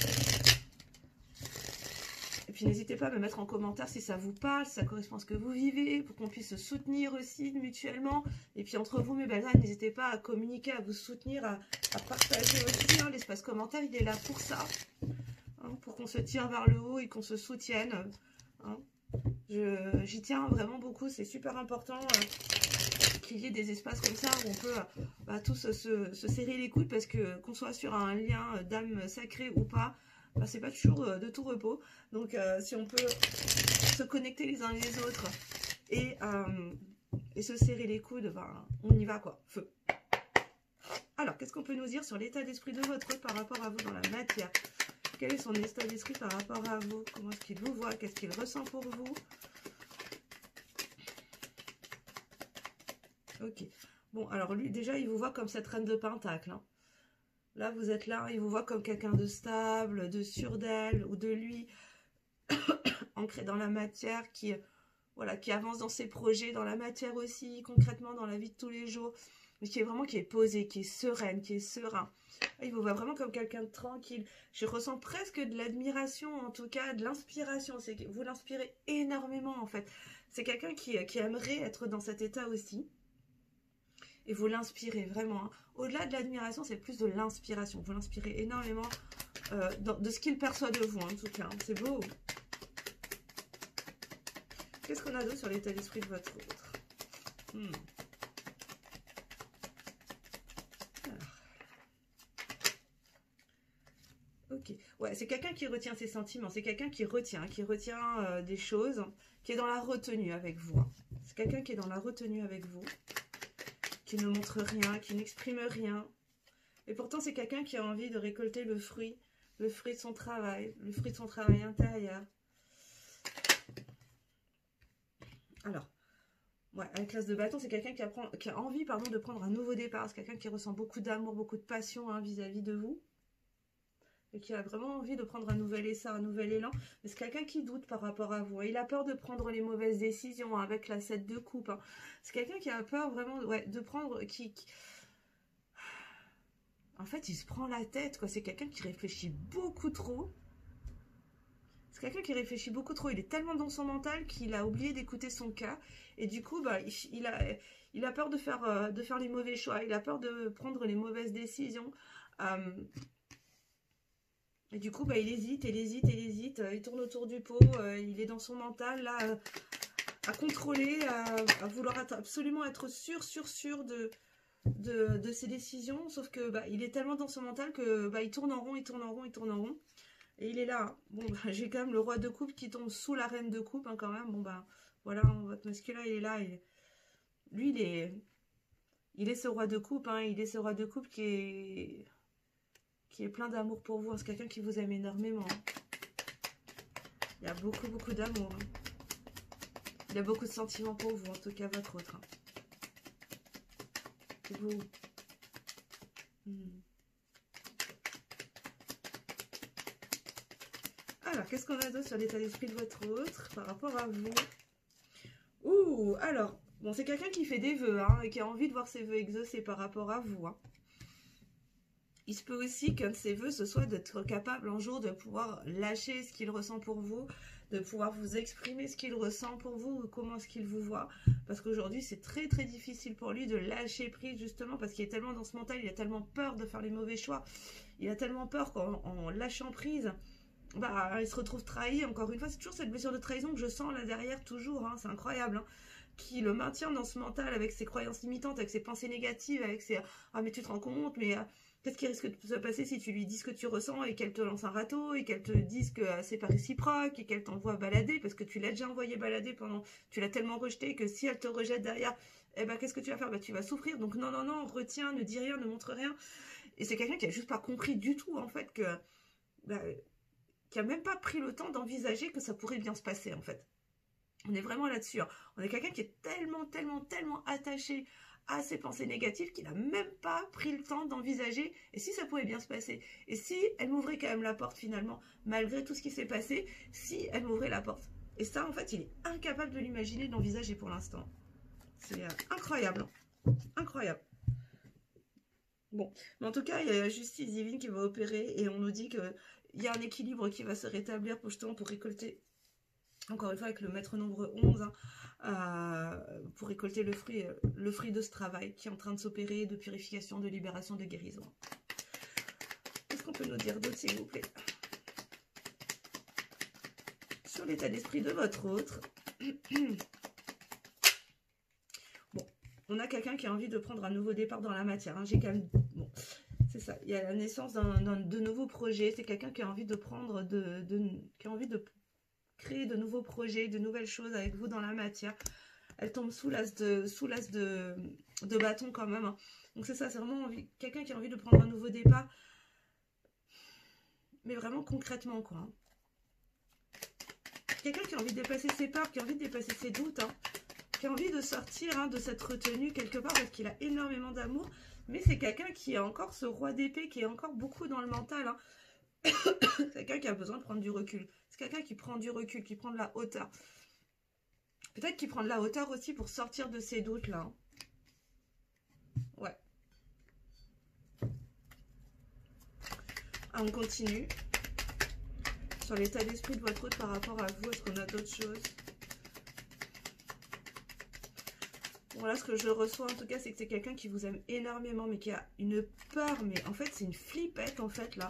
et puis n'hésitez pas à me mettre en commentaire si ça vous parle, si ça correspond à ce que vous vivez, pour qu'on puisse se soutenir aussi mutuellement. Et puis entre vous, mes belles âmes, n'hésitez pas à communiquer, à vous soutenir, à partager aussi. Hein, l'espace commentaire, il est là pour ça, hein, pour qu'on se tire vers le haut et qu'on se soutienne. Hein. J'y tiens vraiment beaucoup, c'est super important qu'il y ait des espaces comme ça où on peut tous se serrer les coudes, parce que qu'on soit sur un lien d'âme sacrée ou pas, c'est pas toujours de tout repos. Donc si on peut se connecter les uns les autres et se serrer les coudes, on y va quoi, feu. Alors, qu'est-ce qu'on peut nous dire sur l'état d'esprit de votre autre par rapport à vous dans la matière? Quel est son état d'esprit par rapport à vous? Comment est-ce qu'il vous voit? Qu'est-ce qu'il ressent pour vous? Ok. Bon, alors lui, déjà, il vous voit comme cette reine de Pentacle. Hein. Là, vous êtes là, il vous voit comme quelqu'un de stable, de sûr d'elle ou de lui, ancré dans la matière, qui avance dans ses projets, dans la matière aussi, concrètement, dans la vie de tous les jours, mais qui est posée, qui est sereine, qui est serein. Il vous voit vraiment comme quelqu'un de tranquille. Je ressens presque de l'admiration, en tout cas de l'inspiration. Vous l'inspirez énormément, en fait. C'est quelqu'un qui aimerait être dans cet état aussi. Et vous l'inspirez vraiment. Hein. Au-delà de l'admiration, c'est plus de l'inspiration. Vous l'inspirez énormément de ce qu'il perçoit de vous, hein, en tout cas. Hein. C'est beau. Qu'est-ce qu'on a d'autre sur l'état d'esprit de votre autre? Ok. Ouais, c'est quelqu'un qui retient ses sentiments. C'est quelqu'un qui retient des choses, qui est dans la retenue avec vous. Hein. C'est quelqu'un qui est dans la retenue avec vous, qui ne montre rien, qui n'exprime rien. Et pourtant, c'est quelqu'un qui a envie de récolter le fruit de son travail, le fruit de son travail intérieur. Alors, ouais, avec l'as de bâton, c'est quelqu'un qui a envie de prendre un nouveau départ. C'est quelqu'un qui ressent beaucoup d'amour, beaucoup de passion vis-à-vis de vous. Et qui a vraiment envie de prendre un nouvel essai, un nouvel élan. Mais c'est quelqu'un qui doute par rapport à vous. Il a peur de prendre les mauvaises décisions avec la 7 de coupe. Hein. C'est quelqu'un qui a peur vraiment de prendre... En fait, il se prend la tête. C'est quelqu'un qui réfléchit beaucoup trop. C'est C'est quelqu'un qui réfléchit beaucoup trop. Il est tellement dans son mental qu'il a oublié d'écouter son cœur. Et du coup, bah, il a peur de faire les mauvais choix. Il a peur de prendre les mauvaises décisions. Et du coup, bah, il hésite, il hésite, il hésite. Il tourne autour du pot. Il est dans son mental, là, à contrôler, à vouloir absolument être sûr de ses décisions. Sauf que bah, il est tellement dans son mental que bah, il tourne en rond, il tourne en rond, il tourne en rond. Et il est là. Bon, bah, j'ai quand même le roi de coupe qui tombe sous la reine de coupe, hein, quand même. Bon, bah, voilà, hein, votre masculin, il est là. Lui, il est ce roi de coupe, hein. Il est ce roi de coupe qui est plein d'amour pour vous. C'est quelqu'un qui vous aime énormément. Hein. Il y a beaucoup, beaucoup d'amour. Hein. Il y a beaucoup de sentiments pour vous, en tout cas, votre autre. Hein. Vous. Alors, qu'est-ce qu'on a d'autre sur l'état d'esprit de votre autre par rapport à vous? Ouh, alors, bon, c'est quelqu'un qui fait des vœux, hein, et qui a envie de voir ses vœux exaucés par rapport à vous. Hein. Il se peut aussi qu'un de ses vœux, ce soit d'être capable un jour de pouvoir lâcher ce qu'il ressent pour vous, de pouvoir vous exprimer ce qu'il ressent pour vous, ou comment est-ce qu'il vous voit. Parce qu'aujourd'hui, c'est très très difficile pour lui de lâcher prise, justement, parce qu'il est tellement dans ce mental, il a tellement peur de faire les mauvais choix. Il a tellement peur qu'en lâchant prise, bah, il se retrouve trahi. Encore une fois, c'est toujours cette blessure de trahison que je sens là derrière, toujours, hein, c'est incroyable, hein, qui le maintient dans ce mental avec ses croyances limitantes, avec ses pensées négatives, avec ses « ah mais tu te rends compte, mais qu'est-ce qui risque de se passer si tu lui dis ce que tu ressens et qu'elle te lance un râteau et qu'elle te dise que c'est pas réciproque et qu'elle t'envoie balader parce que tu l'as déjà envoyé balader pendant, tu l'as tellement rejeté que si elle te rejette derrière, eh ben qu'est-ce que tu vas faire? Bah tu vas souffrir. Donc non, non, non, retiens, ne dis rien, ne montre rien. » Et c'est quelqu'un qui a juste pas compris du tout, en fait, que... Bah, qui a même pas pris le temps d'envisager que ça pourrait bien se passer, en fait. On est vraiment là-dessus. Hein. On est quelqu'un qui est tellement, tellement, tellement attaché à ses pensées négatives qu'il n'a même pas pris le temps d'envisager et si ça pouvait bien se passer. Et si elle m'ouvrait quand même la porte, finalement, malgré tout ce qui s'est passé, si elle m'ouvrait la porte. Et ça, en fait, il est incapable de l'imaginer, d'envisager pour l'instant. C'est incroyable. Hein. Incroyable. Bon, mais en tout cas, il y a la justice divine qui va opérer et on nous dit qu'il y a un équilibre qui va se rétablir pour, justement, pour récolter, encore une fois avec le maître nombre 11, hein, pour récolter le fruit de ce travail qui est en train de s'opérer, de purification, de libération, de guérison. Qu'est-ce qu'on peut nous dire d'autre, s'il vous plaît? Sur l'état d'esprit de votre autre. Bon, on a quelqu'un qui a envie de prendre un nouveau départ dans la matière. Hein. J'ai quand même... Bon, c'est ça. Il y a la naissance de nouveaux projets. C'est quelqu'un qui a envie de prendre... qui a envie de créer de nouveaux projets, de nouvelles choses avec vous dans la matière. Elle tombe sous l'as de bâton quand même. Hein. Donc c'est ça, c'est vraiment quelqu'un qui a envie de prendre un nouveau départ. Mais vraiment concrètement, quoi. Hein. Quelqu'un qui a envie de dépasser ses peurs, qui a envie de dépasser ses doutes, hein, qui a envie de sortir, hein, de cette retenue quelque part parce qu'il a énormément d'amour. Mais c'est quelqu'un qui a encore ce roi d'épée, qui est encore beaucoup dans le mental. Hein. C'est quelqu'un qui a besoin de prendre du recul. C'est quelqu'un qui prend du recul, qui prend de la hauteur. Peut-être qu'il prend de la hauteur aussi pour sortir de ces doutes-là. Hein. Ouais. Ah, on continue. Sur l'état d'esprit de votre autre par rapport à vous, est-ce qu'on a d'autres choses? Bon, là, ce que je reçois, en tout cas, c'est que c'est quelqu'un qui vous aime énormément, mais qui a une peur. Mais en fait, c'est une flippette, en fait, là.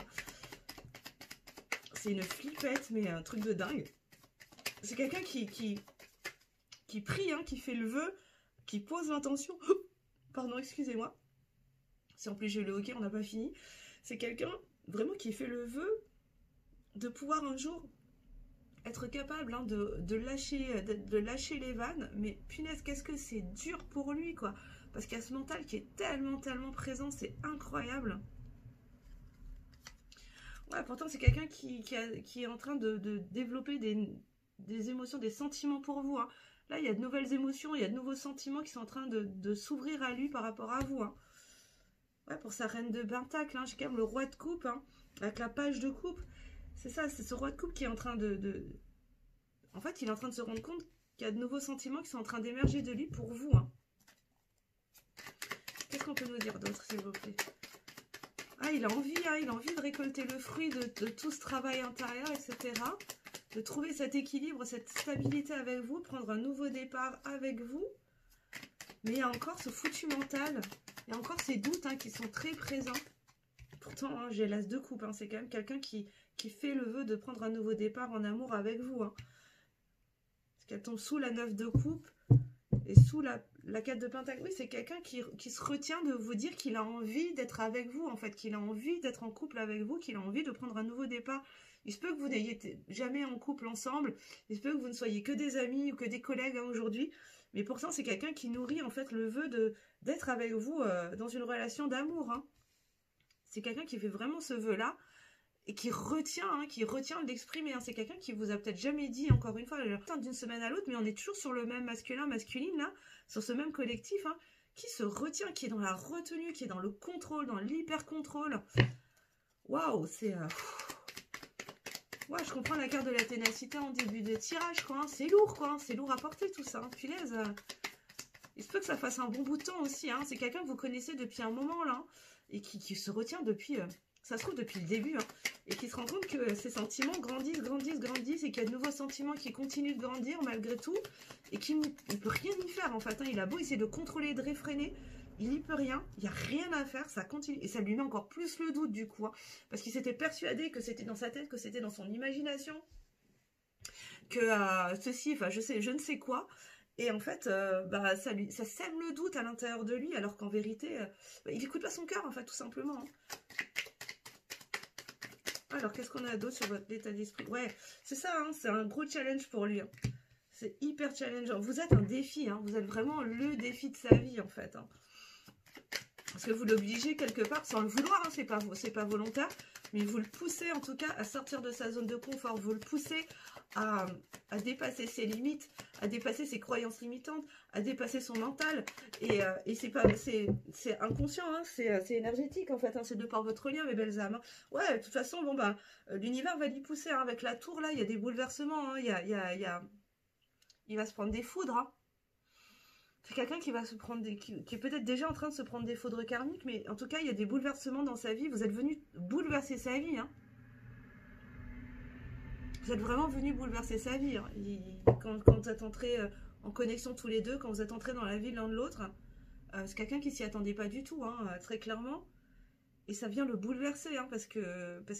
C'est une flippette, mais un truc de dingue. C'est quelqu'un qui prie, hein, qui fait le vœu, qui pose l'intention. Pardon, excusez-moi. Si en plus j'ai le hockey, on n'a pas fini. C'est quelqu'un vraiment qui fait le vœu de pouvoir un jour être capable, hein, de lâcher les vannes. Mais punaise, qu'est-ce que c'est dur pour lui, quoi. Parce qu'il y a ce mental qui est tellement, tellement présent, c'est incroyable. Ouais, pourtant c'est quelqu'un qui est en train de développer des émotions, des sentiments pour vous. Hein. Là, il y a de nouvelles émotions, il y a de nouveaux sentiments qui sont en train de s'ouvrir à lui par rapport à vous. Hein. Ouais, pour sa reine de Pentacle, hein, j'ai quand même le roi de coupe, hein, avec la page de coupe. C'est ça, c'est ce roi de coupe qui est en train En fait, il est en train de se rendre compte qu'il y a de nouveaux sentiments qui sont en train d'émerger de lui pour vous. Hein. Qu'est-ce qu'on peut nous dire d'autre, s'il vous plaît? Ah, il a envie de récolter le fruit de tout ce travail intérieur, etc. de trouver cet équilibre, cette stabilité avec vous, prendre un nouveau départ avec vous. Mais il y a encore ce foutu mental, il y a encore ces doutes hein, qui sont très présents. Pourtant, hein, j'ai l'as de coupe, hein, c'est quand même quelqu'un qui fait le vœu de prendre un nouveau départ en amour avec vous. Hein. Parce qu'elle tombe sous la 9 de coupe et sous la 4 de pentacle. Oui, c'est quelqu'un qui se retient de vous dire qu'il a envie d'être avec vous, en fait, qu'il a envie d'être en couple avec vous, qu'il a envie de prendre un nouveau départ. Il se peut que vous n'ayez jamais en couple ensemble, il se peut que vous ne soyez que des amis ou que des collègues hein, aujourd'hui, mais pourtant c'est quelqu'un qui nourrit en fait le vœu d'être avec vous dans une relation d'amour. Hein. C'est quelqu'un qui fait vraiment ce vœu-là et qui retient de l'exprimer. Hein. C'est quelqu'un qui vous a peut-être jamais dit, encore une fois, d'une semaine à l'autre, mais on est toujours sur le même masculin-masculine, là, sur ce même collectif, hein, qui se retient, qui est dans la retenue, qui est dans le contrôle, dans l'hyper-contrôle. Waouh, c'est... Ouais, je comprends la carte de la ténacité en début de tirage, quoi. Hein. C'est lourd, quoi. C'est lourd à porter, tout ça. Hein. Punaise. Il se peut que ça fasse un bon bout de temps aussi. Hein. C'est quelqu'un que vous connaissez depuis un moment, là. Et qui se retient depuis... ça se trouve depuis le début. Hein. Et qui se rend compte que ses sentiments grandissent. Et qu'il y a de nouveaux sentiments qui continuent de grandir, malgré tout. Et qu'il ne peut rien y faire, en fait. Hein. Il a beau essayer de contrôler, de réfréner. Il n'y peut rien, il n'y a rien à faire, ça continue. Et ça lui met encore plus le doute du coup. Hein, parce qu'il s'était persuadé que c'était dans sa tête, que c'était dans son imagination. Que ceci, enfin je ne sais quoi. Et en fait, ça sème le doute à l'intérieur de lui, alors qu'en vérité, il n'écoute pas son cœur, en fait, tout simplement. Hein. Alors, qu'est-ce qu'on a d'autre sur votre état d'esprit? Ouais, c'est ça, hein, c'est un gros challenge pour lui. Hein. C'est hyper challengeant. Vous êtes un défi, hein, vous êtes vraiment le défi de sa vie, en fait. Hein. Parce que vous l'obligez quelque part, sans le vouloir, hein, c'est pas volontaire, mais vous le poussez en tout cas à sortir de sa zone de confort, vous le poussez à dépasser ses limites, à dépasser ses croyances limitantes, à dépasser son mental, et c'est inconscient, hein, c'est énergétique en fait, hein, c'est de par votre lien mes belles âmes. Hein. Ouais, de toute façon, bon bah, l'univers va l'y pousser, hein, avec la tour là, il y a des bouleversements, hein, il va se prendre des foudres, hein. C'est quelqu'un qui va se prendre qui est peut-être déjà en train de se prendre des foudres karmiques, mais en tout cas, il y a des bouleversements dans sa vie. Vous êtes venu bouleverser sa vie. Hein. Vous êtes vraiment venu bouleverser sa vie. Hein. Quand vous êtes entrés en connexion tous les deux, quand vous êtes entrés dans la vie l'un de l'autre, c'est quelqu'un qui s'y attendait pas du tout, hein, très clairement. Et ça vient le bouleverser, hein, parce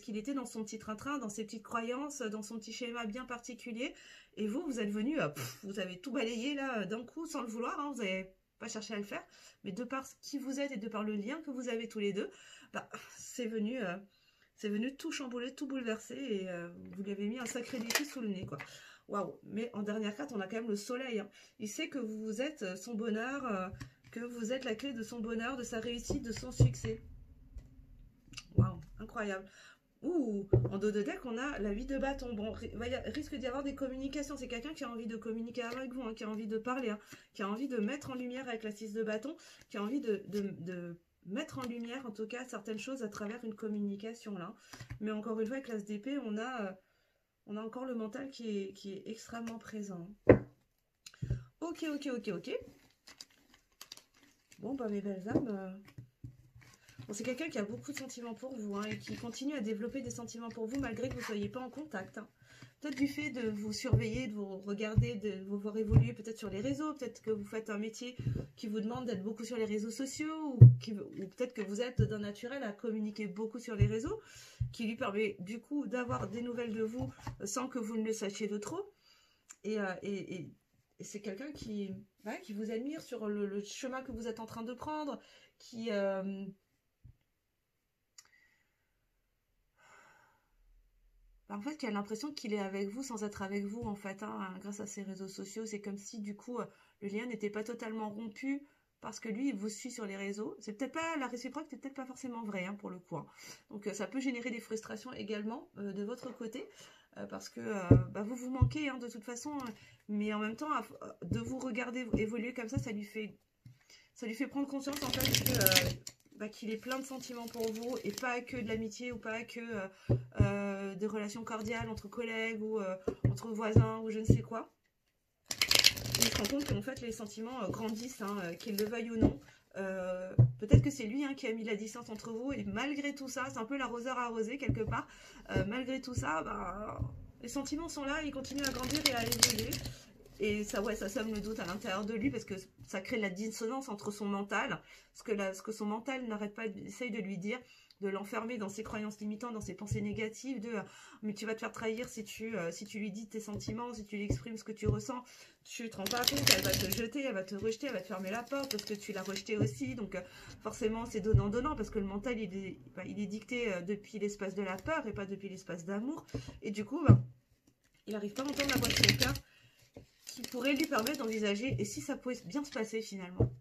qu'il était dans son petit train-train, dans ses petites croyances, dans son petit schéma bien particulier. Et vous êtes venu, vous avez tout balayé là d'un coup sans le vouloir, hein, vous n'avez pas cherché à le faire. Mais de par qui vous êtes et de par le lien que vous avez tous les deux, bah, c'est venu tout chambouler, tout bouleverser. Et vous lui avez mis un sacré défi sous le nez, quoi. Waouh! Mais en dernière carte, on a quand même le soleil. Hein. Il sait que vous êtes son bonheur, que vous êtes la clé de son bonheur, de sa réussite, de son succès. Waouh, incroyable. Ouh, en dos de deck, on a la 8 de bâton. Bon, risque d'y avoir des communications. C'est quelqu'un qui a envie de communiquer avec vous, hein, qui a envie de parler, hein, qui a envie de mettre en lumière avec la 6 de bâton, qui a envie de mettre en lumière, en tout cas, certaines choses à travers une communication, là. Mais encore une fois, avec l'as d'épée, on a encore le mental qui est extrêmement présent. Ok. Bon, bah, mes belles âmes... Bon, c'est quelqu'un qui a beaucoup de sentiments pour vous, hein, et qui continue à développer des sentiments pour vous malgré que vous ne soyez pas en contact. Hein. Peut-être du fait de vous surveiller, de vous regarder, de vous voir évoluer peut-être sur les réseaux, peut-être que vous faites un métier qui vous demande d'être beaucoup sur les réseaux sociaux, ou peut-être que vous êtes d'un naturel à communiquer beaucoup sur les réseaux, qui lui permet du coup d'avoir des nouvelles de vous sans que vous ne le sachiez de trop. Et c'est quelqu'un qui vous admire sur le chemin que vous êtes en train de prendre, qui... en fait, qui a l'impression qu'il est avec vous sans être avec vous, en fait, hein, grâce à ses réseaux sociaux. C'est comme si, du coup, le lien n'était pas totalement rompu parce que lui, il vous suit sur les réseaux. C'est peut-être pas, la réciproque, c'est peut-être pas forcément vrai, hein, pour le coup. Hein. Donc, ça peut générer des frustrations également de votre côté, parce que vous manquez, hein, de toute façon. Mais en même temps, de vous regarder évoluer comme ça lui fait prendre conscience, en fait, qu'il est plein de sentiments pour vous et pas que de l'amitié ou pas que de relations cordiales entre collègues ou entre voisins ou je ne sais quoi. Il se rend compte qu'en fait les sentiments grandissent, hein, qu'il le veuille ou non. Peut-être que c'est lui, hein, qui a mis la distance entre vous et malgré tout ça, c'est un peu l'arroseur arrosé quelque part. Malgré tout ça, Les sentiments sont là, ils continuent à grandir et à évoluer. Et ça, ouais, ça sème le doute à l'intérieur de lui parce que ça crée de la dissonance entre son mental, ce que son mental n'arrête pas, essaye de lui dire, de l'enfermer dans ses croyances limitantes, dans ses pensées négatives, de mais tu vas te faire trahir si tu lui dis tes sentiments, si tu lui exprimes ce que tu ressens, tu te rends pas compte, elle va te jeter, elle va te rejeter, elle va te fermer la porte parce que tu l'as rejeté aussi. Donc forcément c'est donnant-donnant parce que le mental il est dicté depuis l'espace de la peur et pas depuis l'espace d'amour. Et du coup, il n'arrive pas à entendre la voix de son cœur qui pourrait lui permettre d'envisager et si ça pouvait bien se passer finalement.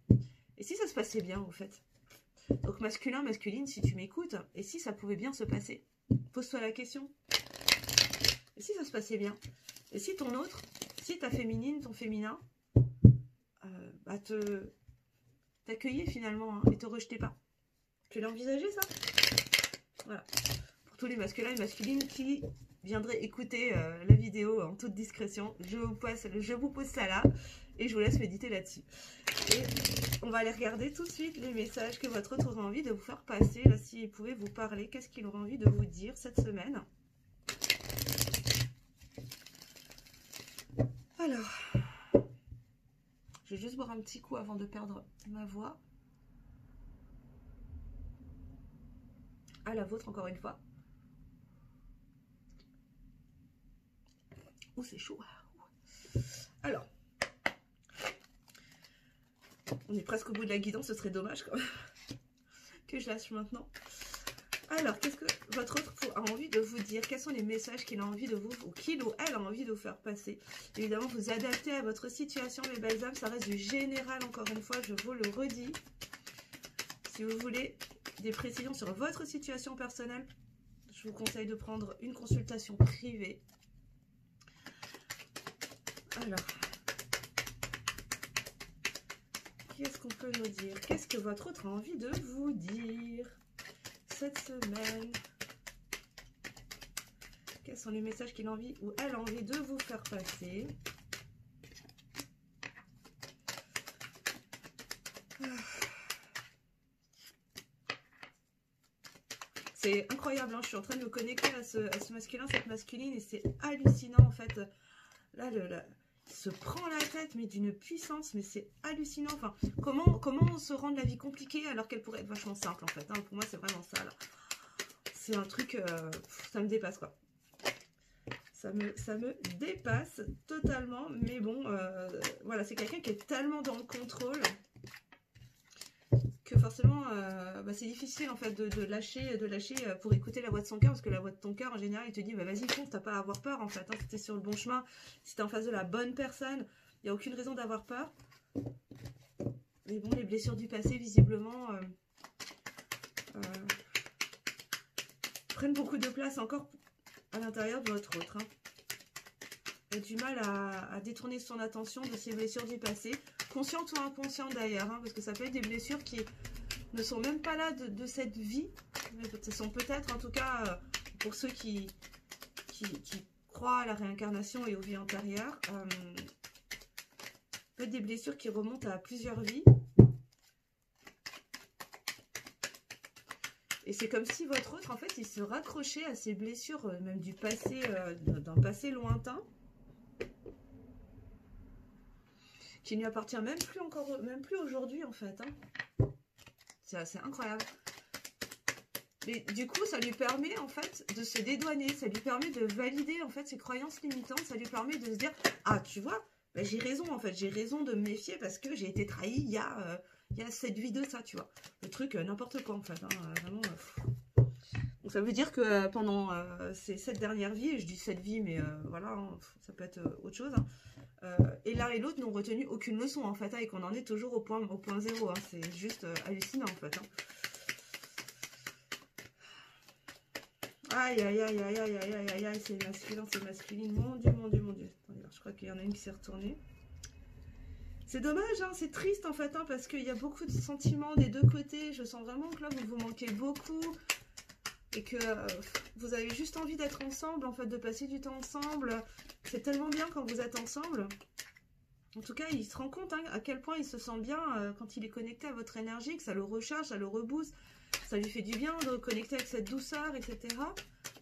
Et si ça se passait bien au fait. Donc masculin, masculine, si tu m'écoutes, et si ça pouvait bien se passer, pose-toi la question. Et si ça se passait bien? Et si ton autre, si ta féminine, ton féminin, t'accueillait finalement hein, et te rejetait pas? Tu l'as envisagé ça? Voilà. Pour tous les masculins et masculines qui viendraient écouter la vidéo en toute discrétion, je vous pose ça là et je vous laisse méditer là-dessus. Et on va aller regarder tout de suite les messages que votre autre aurait envie de vous faire passer. Là, s'il pouvait vous parler, qu'est-ce qu'il aurait envie de vous dire cette semaine? Alors, je vais juste boire un petit coup avant de perdre ma voix. À la vôtre, encore une fois. Oh, c'est chaud. Alors, on est presque au bout de la guidance, ce serait dommage quand même que je lâche maintenant. Alors, qu'est-ce que votre autre a envie de vous dire? Quels sont les messages qu'il a envie de vous, ou qu'il ou elle a envie de vous faire passer? Évidemment, vous adaptez à votre situation, mes belles âmes. Ça reste du général, encore une fois, je vous le redis. Si vous voulez des précisions sur votre situation personnelle, je vous conseille de prendre une consultation privée. Alors, qu'est-ce qu'on peut nous dire? Qu'est-ce que votre autre a envie de vous dire cette semaine? Quels sont les messages qu'il a envie ou elle a envie de vous faire passer? C'est incroyable, hein, je suis en train de me connecter à ce masculin, cette masculine, et c'est hallucinant en fait. Là, il se prend la tête, mais d'une puissance, mais c'est hallucinant. Enfin, comment se rendre la vie compliquée alors qu'elle pourrait être vachement simple en fait, hein. Pour moi, c'est vraiment ça là. C'est un truc, ça me dépasse quoi. Ça me dépasse totalement, mais bon, voilà, c'est quelqu'un qui est tellement dans le contrôle que forcément, c'est difficile en fait de lâcher pour écouter la voix de son cœur, parce que la voix de ton cœur en général, il te dit, vas-y fonce, t'as pas à avoir peur en fait, hein, si t'es sur le bon chemin, si t'es en face de la bonne personne, il n'y a aucune raison d'avoir peur. Mais bon, les blessures du passé, visiblement, prennent beaucoup de place encore à l'intérieur de votre autre. Hein. Il a du mal à détourner son attention de ces blessures du passé, conscientes ou inconscientes d'ailleurs, hein, parce que ça peut être des blessures qui ne sont même pas là de cette vie, mais ce sont peut-être, en tout cas, pour ceux qui croient à la réincarnation et aux vies antérieures, peut-être des blessures qui remontent à plusieurs vies. Et c'est comme si votre autre, en fait, il se raccrochait à ces blessures, même du passé, d'un passé lointain, qui ne lui appartient même plus aujourd'hui, en fait. Hein. C'est assez incroyable. Mais du coup, ça lui permet, en fait, de se dédouaner. Ça lui permet de valider, en fait, ses croyances limitantes. Ça lui permet de se dire, ah, tu vois, bah, j'ai raison, en fait. J'ai raison de me méfier parce que j'ai été trahi il y a cette vie de ça, tu vois. Le truc, n'importe quoi, en fait. Hein, vraiment... Donc ça veut dire que pendant ces 7 dernières vies, je dis 7 vies, mais voilà, hein, ça peut être autre chose, hein, et l'un et l'autre n'ont retenu aucune leçon en fait, hein, et qu'on en est toujours au point zéro, hein, c'est juste hallucinant en fait. Hein. Aïe aïe aïe aïe aïe aïe aïe aïe, c'est masculin, c'est masculine, mon dieu, mon dieu, mon dieu. Attendez, je crois qu'il y en a une qui s'est retournée. C'est dommage, hein, c'est triste en fait, hein, parce qu'il y a beaucoup de sentiments des deux côtés. Je sens vraiment que là vous manquez beaucoup. Et que vous avez juste envie d'être ensemble, en fait, de passer du temps ensemble. C'est tellement bien quand vous êtes ensemble. En tout cas, il se rend compte hein, à quel point il se sent bien quand il est connecté à votre énergie, que ça le recharge, ça le rebooste. Ça lui fait du bien de connecter avec cette douceur, etc.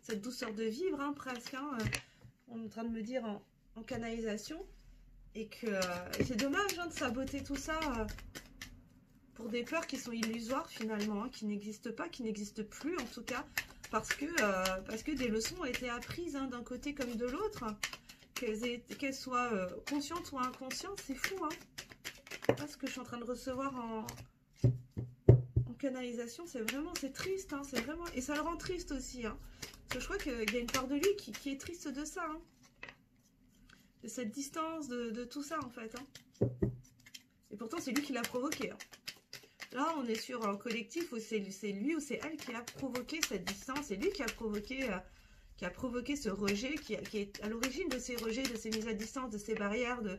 Cette douceur de vivre, hein, presque. Hein. on est en train de me dire en canalisation. Et que c'est dommage de saboter tout ça pour des peurs qui sont illusoires finalement, hein, qui n'existent pas, qui n'existent plus en tout cas, parce que des leçons ont été apprises hein, d'un côté comme de l'autre, qu'elles soient conscientes ou inconscientes, c'est fou. Hein. Là, ce que je suis en train de recevoir en canalisation, c'est triste, hein, c'est vraiment, et ça le rend triste aussi. Hein, parce que je crois qu'il y a une part de lui qui est triste de ça. Hein. De cette distance, de tout ça en fait. Hein. Et pourtant c'est lui qui l'a provoqué. Hein. Là on est sur un collectif où c'est lui ou c'est elle qui a provoqué cette distance, c'est lui qui a provoqué ce rejet, qui est à l'origine de ces rejets, de ces mises à distance, de ces barrières, de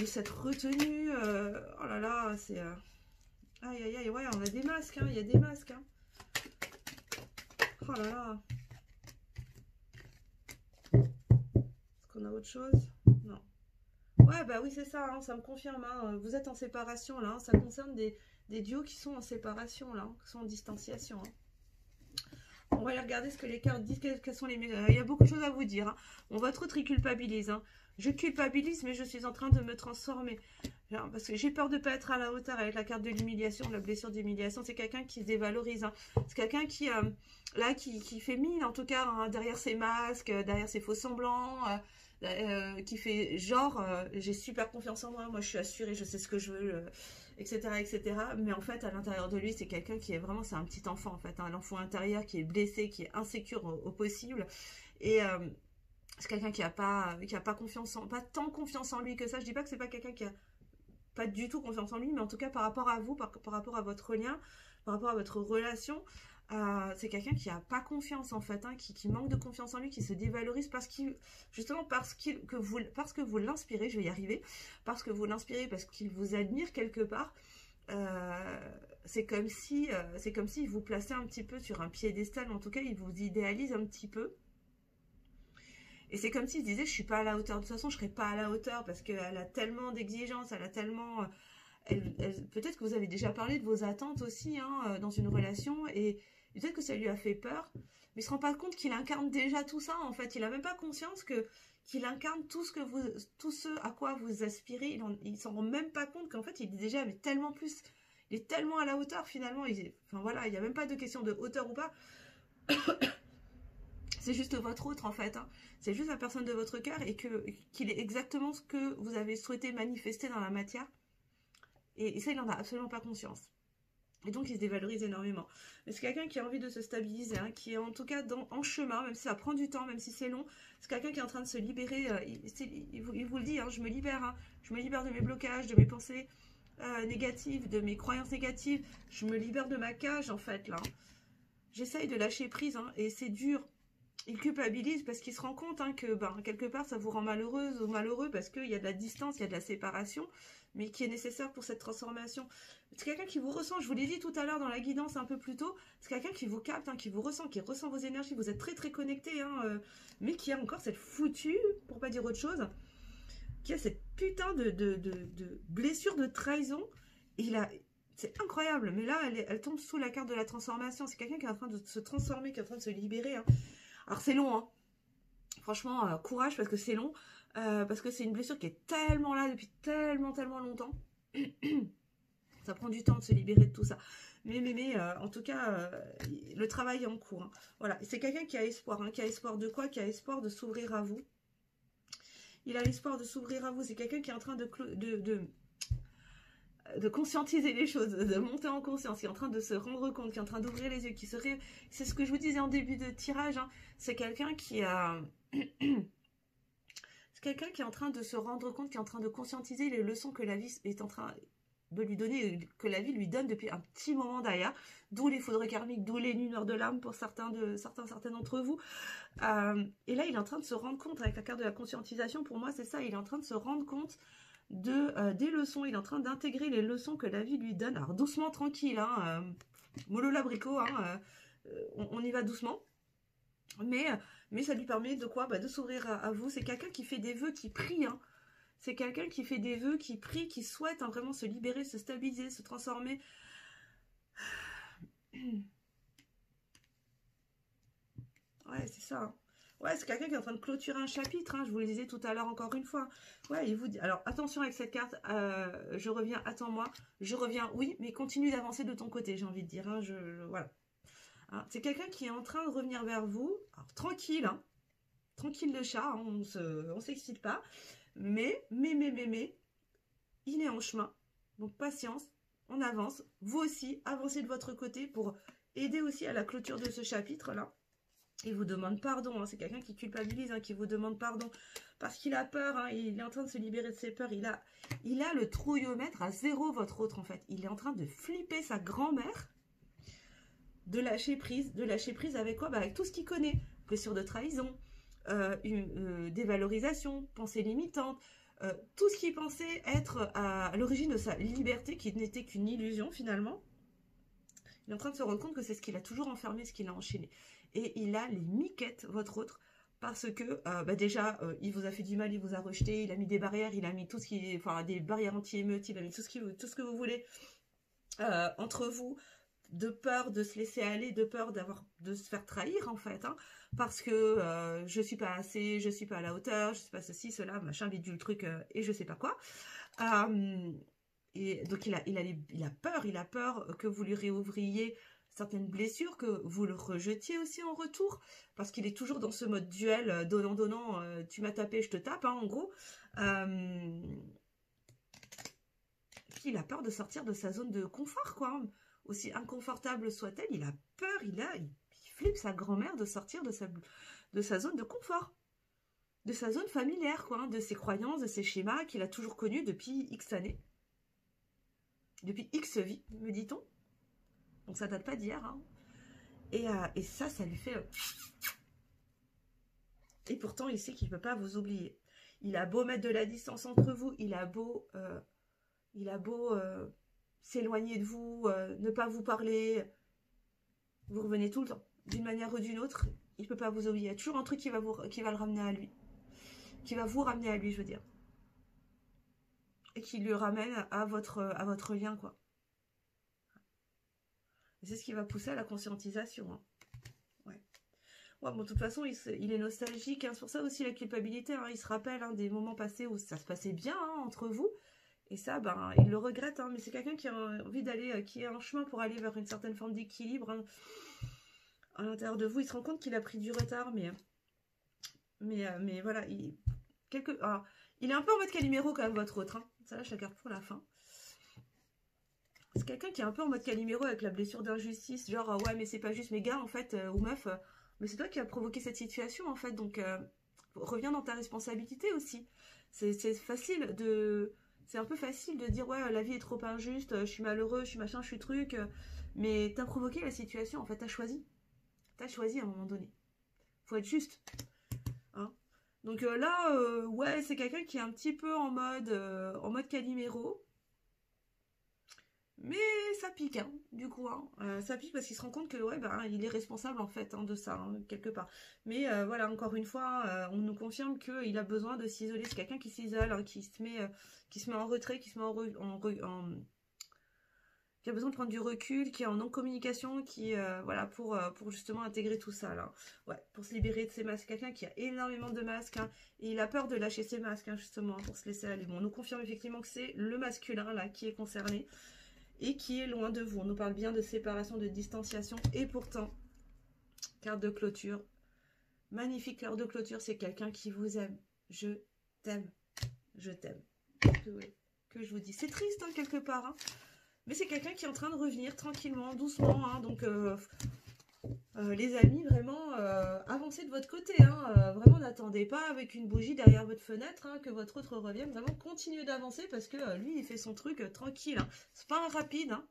cette retenue. Oh là là, c'est... Aïe aïe aïe, ouais, on a des masques, hein, il y a des masques. Hein. Oh là là. On a autre chose? Non. Ouais, bah oui, c'est ça, hein, ça me confirme. Hein, vous êtes en séparation, là. Hein, ça concerne des duos qui sont en séparation, là. Hein, qui sont en distanciation. Hein. On va aller regarder ce que les cartes disent. Quelles sont les... Il y a beaucoup de choses à vous dire. Hein. On va trop culpabilise. Hein. Je culpabilise, mais je suis en train de me transformer. Parce que j'ai peur de ne pas être à la hauteur avec la carte de l'humiliation, la blessure d'humiliation. C'est quelqu'un qui se dévalorise. Hein. C'est quelqu'un qui, là, qui fait mine, en tout cas, hein, derrière ses masques, derrière ses faux semblants. Qui fait genre j'ai super confiance en moi, je suis assurée, je sais ce que je veux, etc., etc. Mais en fait, à l'intérieur de lui, c'est quelqu'un qui est vraiment, c'est un petit enfant en fait, hein, l'enfant intérieur qui est blessé, qui est insécure au possible. Et c'est quelqu'un qui a pas confiance pas tant confiance en lui que ça. Je dis pas que c'est pas quelqu'un qui a pas du tout confiance en lui, mais en tout cas par rapport à vous, par rapport à votre lien, par rapport à votre relation. C'est quelqu'un qui n'a pas confiance en fait, hein, qui manque de confiance en lui, qui se dévalorise parce que vous l'inspirez, je vais y arriver, parce que vous l'inspirez, parce qu'il vous admire quelque part. C'est comme si il vous plaçait un petit peu sur un piédestal, en tout cas il vous idéalise un petit peu. Et c'est comme s'il disait je suis pas à la hauteur, de toute façon je serai pas à la hauteur parce qu'elle a tellement d'exigences, elle a tellement... peut-être que vous avez déjà parlé de vos attentes aussi hein, dans une relation et peut-être que ça lui a fait peur, mais il se rend pas compte qu'il incarne déjà tout ça en fait. Il a même pas conscience qu'il incarne tout ce à quoi vous aspirez. Il s'en rend même pas compte qu'en fait il est déjà mais tellement plus, il est tellement à la hauteur finalement. Enfin voilà, il n'y a même pas de question de hauteur ou pas. C'est juste votre autre en fait. Hein. C'est juste la personne de votre cœur et qu'il est exactement ce que vous avez souhaité manifester dans la matière. Et ça, il n'en a absolument pas conscience. Et donc, il se dévalorise énormément. Mais c'est quelqu'un qui a envie de se stabiliser, hein, qui est en tout cas en chemin, même si ça prend du temps, même si c'est long. C'est quelqu'un qui est en train de se libérer. Il vous le dit, hein, je me libère. Hein, je me libère de mes blocages, de mes pensées négatives, de mes croyances négatives. Je me libère de ma cage, en fait, là. J'essaye de lâcher prise, hein, et c'est dur. Il culpabilise parce qu'il se rend compte hein, que quelque part, ça vous rend malheureuse ou malheureux parce qu'il y a de la distance, il y a de la séparation, mais qui est nécessaire pour cette transformation. C'est quelqu'un qui vous ressent, je vous l'ai dit tout à l'heure dans la guidance un peu plus tôt, c'est quelqu'un qui vous capte, hein, qui vous ressent, qui ressent vos énergies, vous êtes très très connectés, hein, mais qui a encore cette foutue, pour pas dire autre chose, qui a cette putain de blessure de trahison, et c'est incroyable, mais là, elle tombe sous la carte de la transformation, c'est quelqu'un qui est en train de se transformer, qui est en train de se libérer, hein. Alors c'est long, hein. Franchement, courage parce que c'est long, parce que c'est une blessure qui est tellement là depuis tellement longtemps. Ça prend du temps de se libérer de tout ça. Mais en tout cas, le travail est en cours. Hein. Voilà, c'est quelqu'un qui a espoir. Hein. Qui a espoir de quoi? Qui a espoir de s'ouvrir à vous. Il a l'espoir de s'ouvrir à vous. C'est quelqu'un qui est en train de conscientiser les choses, de monter en conscience, qui est en train de se rendre compte, qui est en train d'ouvrir les yeux, c'est ce que je vous disais en début de tirage, hein. C'est quelqu'un qui a... c'est quelqu'un qui est en train de se rendre compte, qui est en train de conscientiser les leçons que la vie est en train de lui donner, que la vie lui donne depuis un petit moment d'ailleurs, d'où les foudres karmiques, d'où les nuits noires de l'âme pour certains d'entre vous. Et là, il est en train de se rendre compte, avec la carte de la conscientisation, pour moi c'est ça, il est en train de se rendre compte des leçons, il est en train d'intégrer les leçons que la vie lui donne, alors doucement, tranquille, hein, mollo l'abricot, hein, on y va doucement, mais ça lui permet de quoi? De s'ouvrir à vous. C'est quelqu'un qui fait des vœux, qui prie, hein. C'est quelqu'un qui fait des vœux, qui prie, qui souhaite hein, vraiment se libérer, se stabiliser, se transformer. Ouais, c'est ça, hein. Ouais, c'est quelqu'un qui est en train de clôturer un chapitre, hein, je vous le disais tout à l'heure encore une fois. Ouais, il vous dit... Alors, attention avec cette carte, je reviens, attends-moi, je reviens, oui, mais continue d'avancer de ton côté, j'ai envie de dire, hein, voilà. Hein, c'est quelqu'un qui est en train de revenir vers vous, alors, tranquille, hein, tranquille le chat, hein, on s'excite pas, mais, il est en chemin, donc patience, on avance, vous aussi, avancez de votre côté pour aider aussi à la clôture de ce chapitre-là. Il vous demande pardon, hein, c'est quelqu'un qui culpabilise, hein, qui vous demande pardon, parce qu'il a peur, hein, il est en train de se libérer de ses peurs, il a le trouillomètre à 0, votre autre en fait, il est en train de flipper sa grand-mère, de lâcher prise avec quoi? Bah, avec tout ce qu'il connaît, blessure de trahison, dévalorisation, pensée limitante, tout ce qu'il pensait être à l'origine de sa liberté, qui n'était qu'une illusion finalement. Il est en train de se rendre compte que c'est ce qu'il a toujours enfermé, ce qu'il a enchaîné. Et il a les miquettes, votre autre, parce que déjà, il vous a fait du mal, il vous a rejeté, il a mis des barrières, il a mis tout ce qui est, enfin, des barrières anti-émeutes, il a mis tout ce que vous voulez entre vous, de peur de se laisser aller, de peur de se faire trahir en fait, hein, parce que je suis pas assez, je suis pas à la hauteur, je sais pas ceci, cela, machin, bidule truc et je sais pas quoi. Et donc il a peur que vous lui réouvriez certaines blessures, que vous le rejetiez aussi en retour, parce qu'il est toujours dans ce mode duel, donnant, tu m'as tapé, je te tape, hein, en gros. Il a peur de sortir de sa zone de confort, quoi. Aussi inconfortable soit-elle, il a peur, il flippe sa grand-mère de sortir de sa zone de confort, de sa zone familière, quoi, de ses croyances, de ses schémas qu'il a toujours connus depuis X années. Depuis X vies, me dit-on. Donc ça date pas d'hier. Hein. Et ça lui fait... Et pourtant, il sait qu'il ne peut pas vous oublier. Il a beau mettre de la distance entre vous, il a beau s'éloigner de vous, ne pas vous parler. Vous revenez tout le temps. D'une manière ou d'une autre, il ne peut pas vous oublier. Il y a toujours un truc qui va le ramener à lui. Qui va vous ramener à lui, je veux dire. Et qui lui ramène à votre lien, quoi. Et c'est ce qui va pousser à la conscientisation. Hein. Ouais. Ouais, bon, de toute façon, il est nostalgique. Hein. C'est pour ça aussi la culpabilité. Hein. Il se rappelle des moments passés où ça se passait bien entre vous. Et ça, il le regrette. Hein. Mais c'est quelqu'un qui a envie d'aller, qui est en chemin pour aller vers une certaine forme d'équilibre. Hein. À l'intérieur de vous, il se rend compte qu'il a pris du retard. Mais voilà, il est un peu en mode Calimero quand même, votre autre. Hein. Ça, là, je la garde pour la fin. C'est quelqu'un qui est un peu en mode Calimero avec la blessure d'injustice, genre ouais mais c'est pas juste, mais gars en fait, ou meuf, mais c'est toi qui as provoqué cette situation en fait, donc reviens dans ta responsabilité aussi. C'est facile de... C'est un peu facile de dire ouais la vie est trop injuste, je suis malheureux, je suis machin, je suis truc, mais t'as provoqué la situation en fait, t'as choisi à un moment donné. Faut être juste. Hein. Donc là, ouais c'est quelqu'un qui est un petit peu en mode Calimero. Mais ça pique, hein, du coup. Hein. Ça pique parce qu'il se rend compte que ouais, il est responsable en fait de ça, hein, quelque part. Mais voilà, encore une fois, on nous confirme qu'il a besoin de s'isoler. C'est quelqu'un qui s'isole, hein, qui se met en retrait, qui se met qui a besoin de prendre du recul, qui est en non-communication, qui voilà, pour justement intégrer tout ça là. Ouais, pour se libérer de ses masques. Quelqu'un qui a énormément de masques, hein, et il a peur de lâcher ses masques, hein, justement, pour se laisser aller. Bon, on nous confirme effectivement que c'est le masculin là qui est concerné. Et qui est loin de vous. On nous parle bien de séparation, de distanciation. Et pourtant, carte de clôture. Magnifique carte de clôture. C'est quelqu'un qui vous aime. Je t'aime. Je t'aime. Que je vous dis. C'est triste, hein, quelque part. Hein. Mais c'est quelqu'un qui est en train de revenir tranquillement, doucement. Hein. Donc, les amis, vraiment, avancez de votre côté. Hein. Vraiment, n'attendez pas avec une bougie derrière votre fenêtre hein, que votre autre revienne. Vraiment, continuez d'avancer parce que lui, il fait son truc tranquille. Hein. C'est pas un rapide. Hein.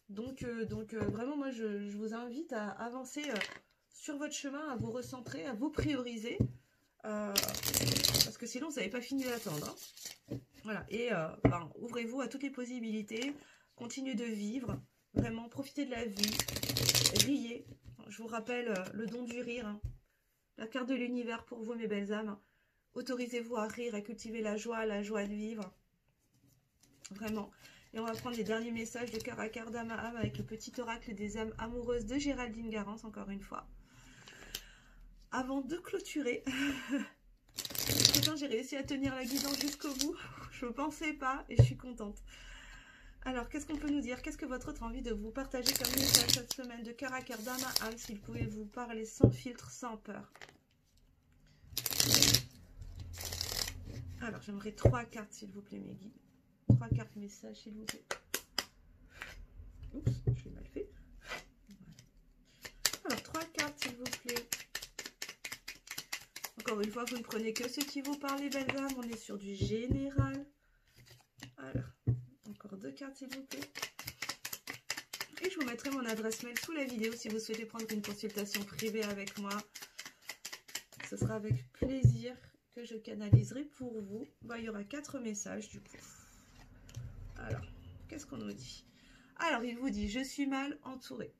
Donc vraiment, moi, je vous invite à avancer sur votre chemin, à vous recentrer, à vous prioriser. Parce que sinon, vous n'avez pas fini d'attendre. Hein. Voilà. Et ouvrez-vous à toutes les possibilités. Continuez de vivre. Vraiment, profitez de la vie. Riez. Je vous rappelle le don du rire. Hein. La carte de l'univers pour vous, mes belles âmes. Autorisez-vous à rire, à cultiver la joie de vivre. Vraiment. Et on va prendre les derniers messages de cœur à cœur, d'âme à âme, avec le petit oracle des âmes amoureuses de Géraldine Garance, encore une fois. avant de clôturer. Putain, j'ai réussi à tenir la guidance jusqu'au bout. Je ne pensais pas et je suis contente. Alors, qu'est-ce qu'on peut nous dire? Qu'est-ce que votre autre a envie de vous partager comme message cette semaine de cœur à cœur, d'âme à âme, s'il pouvait vous parler sans filtre, sans peur? Alors, j'aimerais 3 cartes, s'il vous plaît, mes guides. 3 cartes messages, s'il vous plaît. Oups, je l'ai mal fait. Alors, 3 cartes, s'il vous plaît. Encore une fois, vous ne prenez que ce qui vous parle, les belles âmes. On est sur du général. Alors, encore 2 cartes, s'il vous plaît. Et je vous mettrai mon adresse mail sous la vidéo si vous souhaitez prendre une consultation privée avec moi. Ce sera avec plaisir que je canaliserai pour vous. Bon, il y aura 4 messages du coup. Alors, qu'est-ce qu'on nous dit? Alors, il vous dit, je suis mal entourée.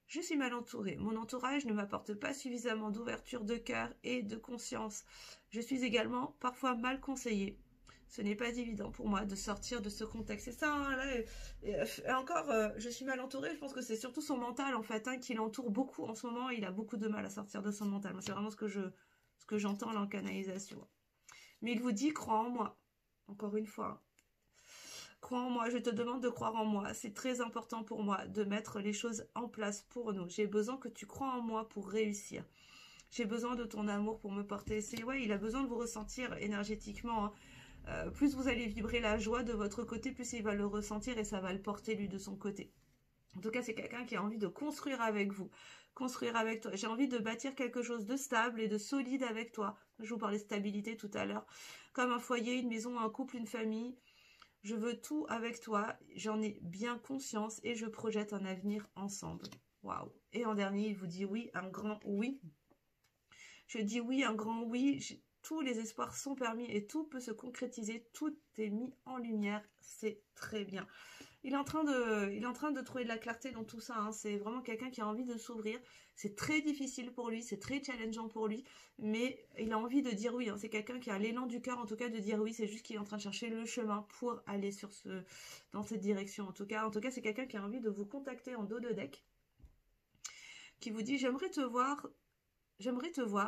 Je suis mal entourée. Mon entourage ne m'apporte pas suffisamment d'ouverture de cœur et de conscience. Je suis également parfois mal conseillée. Ce n'est pas évident pour moi de sortir de ce contexte. C'est ça, hein, là, et encore, je suis mal entourée. Je pense que c'est surtout son mental, en fait, hein, qui l'entoure beaucoup en ce moment. Il a beaucoup de mal à sortir de son mental. C'est vraiment ce que j'entends là en canalisation. Mais il vous dit, crois en moi. Encore une fois. Crois en moi, je te demande de croire en moi. C'est très important pour moi de mettre les choses en place pour nous. J'ai besoin que tu crois en moi pour réussir. J'ai besoin de ton amour pour me porter. Ouais, il a besoin de vous ressentir énergétiquement, hein. Plus vous allez vibrer la joie de votre côté, plus il va le ressentir et ça va le porter lui de son côté. En tout cas, c'est quelqu'un qui a envie de construire avec vous, construire avec toi. J'ai envie de bâtir quelque chose de stable et de solide avec toi. Je vous parlais de stabilité tout à l'heure. Comme un foyer, une maison, un couple, une famille. Je veux tout avec toi. J'en ai bien conscience et je projette un avenir ensemble. Waouh. Et en dernier, il vous dit oui, un grand oui. Je dis oui, un grand oui. Tous les espoirs sont permis et tout peut se concrétiser. Tout est mis en lumière. C'est très bien. Il est en train de trouver de la clarté dans tout ça, hein. C'est vraiment quelqu'un qui a envie de s'ouvrir. C'est très difficile pour lui, c'est très challengeant pour lui, mais il a envie de dire oui, hein. C'est quelqu'un qui a l'élan du cœur, en tout cas, de dire oui. C'est juste qu'il est en train de chercher le chemin pour aller dans cette direction. En tout cas, c'est quelqu'un qui a envie de vous contacter en dos de deck, qui vous dit j'aimerais te voir,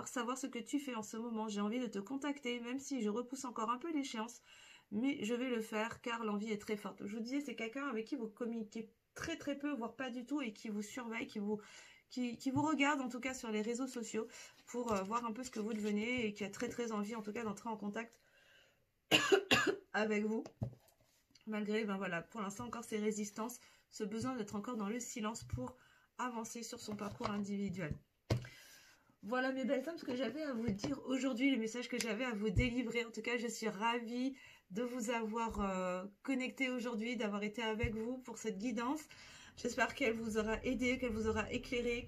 savoir ce que tu fais en ce moment. J'ai envie de te contacter, même si je repousse encore un peu l'échéance. Mais je vais le faire car l'envie est très forte. Je vous disais, c'est quelqu'un avec qui vous communiquez très très peu, voire pas du tout, et qui vous surveille, qui vous regarde en tout cas sur les réseaux sociaux pour voir un peu ce que vous devenez et qui a très très envie en tout cas d'entrer en contact avec vous. Malgré, ben voilà, pour l'instant encore ces résistances, ce besoin d'être encore dans le silence pour avancer sur son parcours individuel. Voilà mes belles âmes, ce que j'avais à vous dire aujourd'hui, les messages que j'avais à vous délivrer. En tout cas, je suis ravie de vous avoir connecté aujourd'hui, d'avoir été avec vous pour cette guidance. J'espère qu'elle vous aura aidé, qu'elle vous aura éclairé.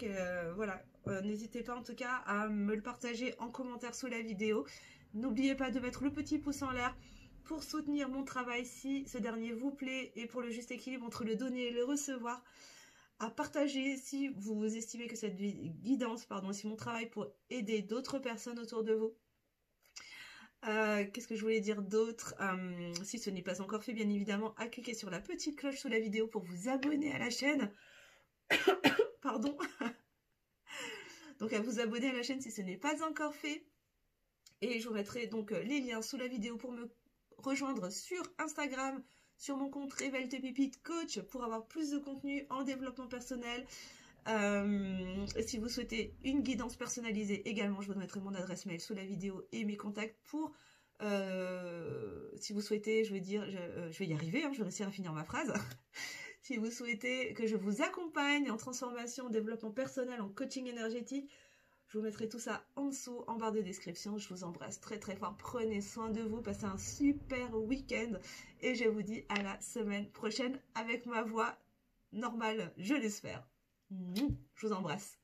Voilà, n'hésitez pas en tout cas à me le partager en commentaire sous la vidéo. N'oubliez pas de mettre le petit pouce en l'air pour soutenir mon travail si ce dernier vous plaît et pour le juste équilibre entre le donner et le recevoir. À partager si vous estimez que cette guidance, si mon travail pour aider d'autres personnes autour de vous. Qu'est-ce que je voulais dire d'autre? Si ce n'est pas encore fait, bien évidemment, à cliquer sur la petite cloche sous la vidéo pour vous abonner à la chaîne. Pardon. Donc à vous abonner à la chaîne si ce n'est pas encore fait. Et je vous mettrai donc les liens sous la vidéo pour me rejoindre sur Instagram, sur mon compte Révèle tes pépites coach pour avoir plus de contenu en développement personnel. Si vous souhaitez une guidance personnalisée également, je vous mettrai mon adresse mail sous la vidéo et mes contacts pour si vous souhaitez, je vais y arriver, hein, je vais réussir à finir ma phrase. Si vous souhaitez que je vous accompagne en transformation, en développement personnel, en coaching énergétique, je vous mettrai tout ça en dessous, en barre de description. Je vous embrasse très très fort. Prenez soin de vous. Passez un super week-end. Et je vous dis à la semaine prochaine avec ma voix normale, je l'espère. Je vous embrasse.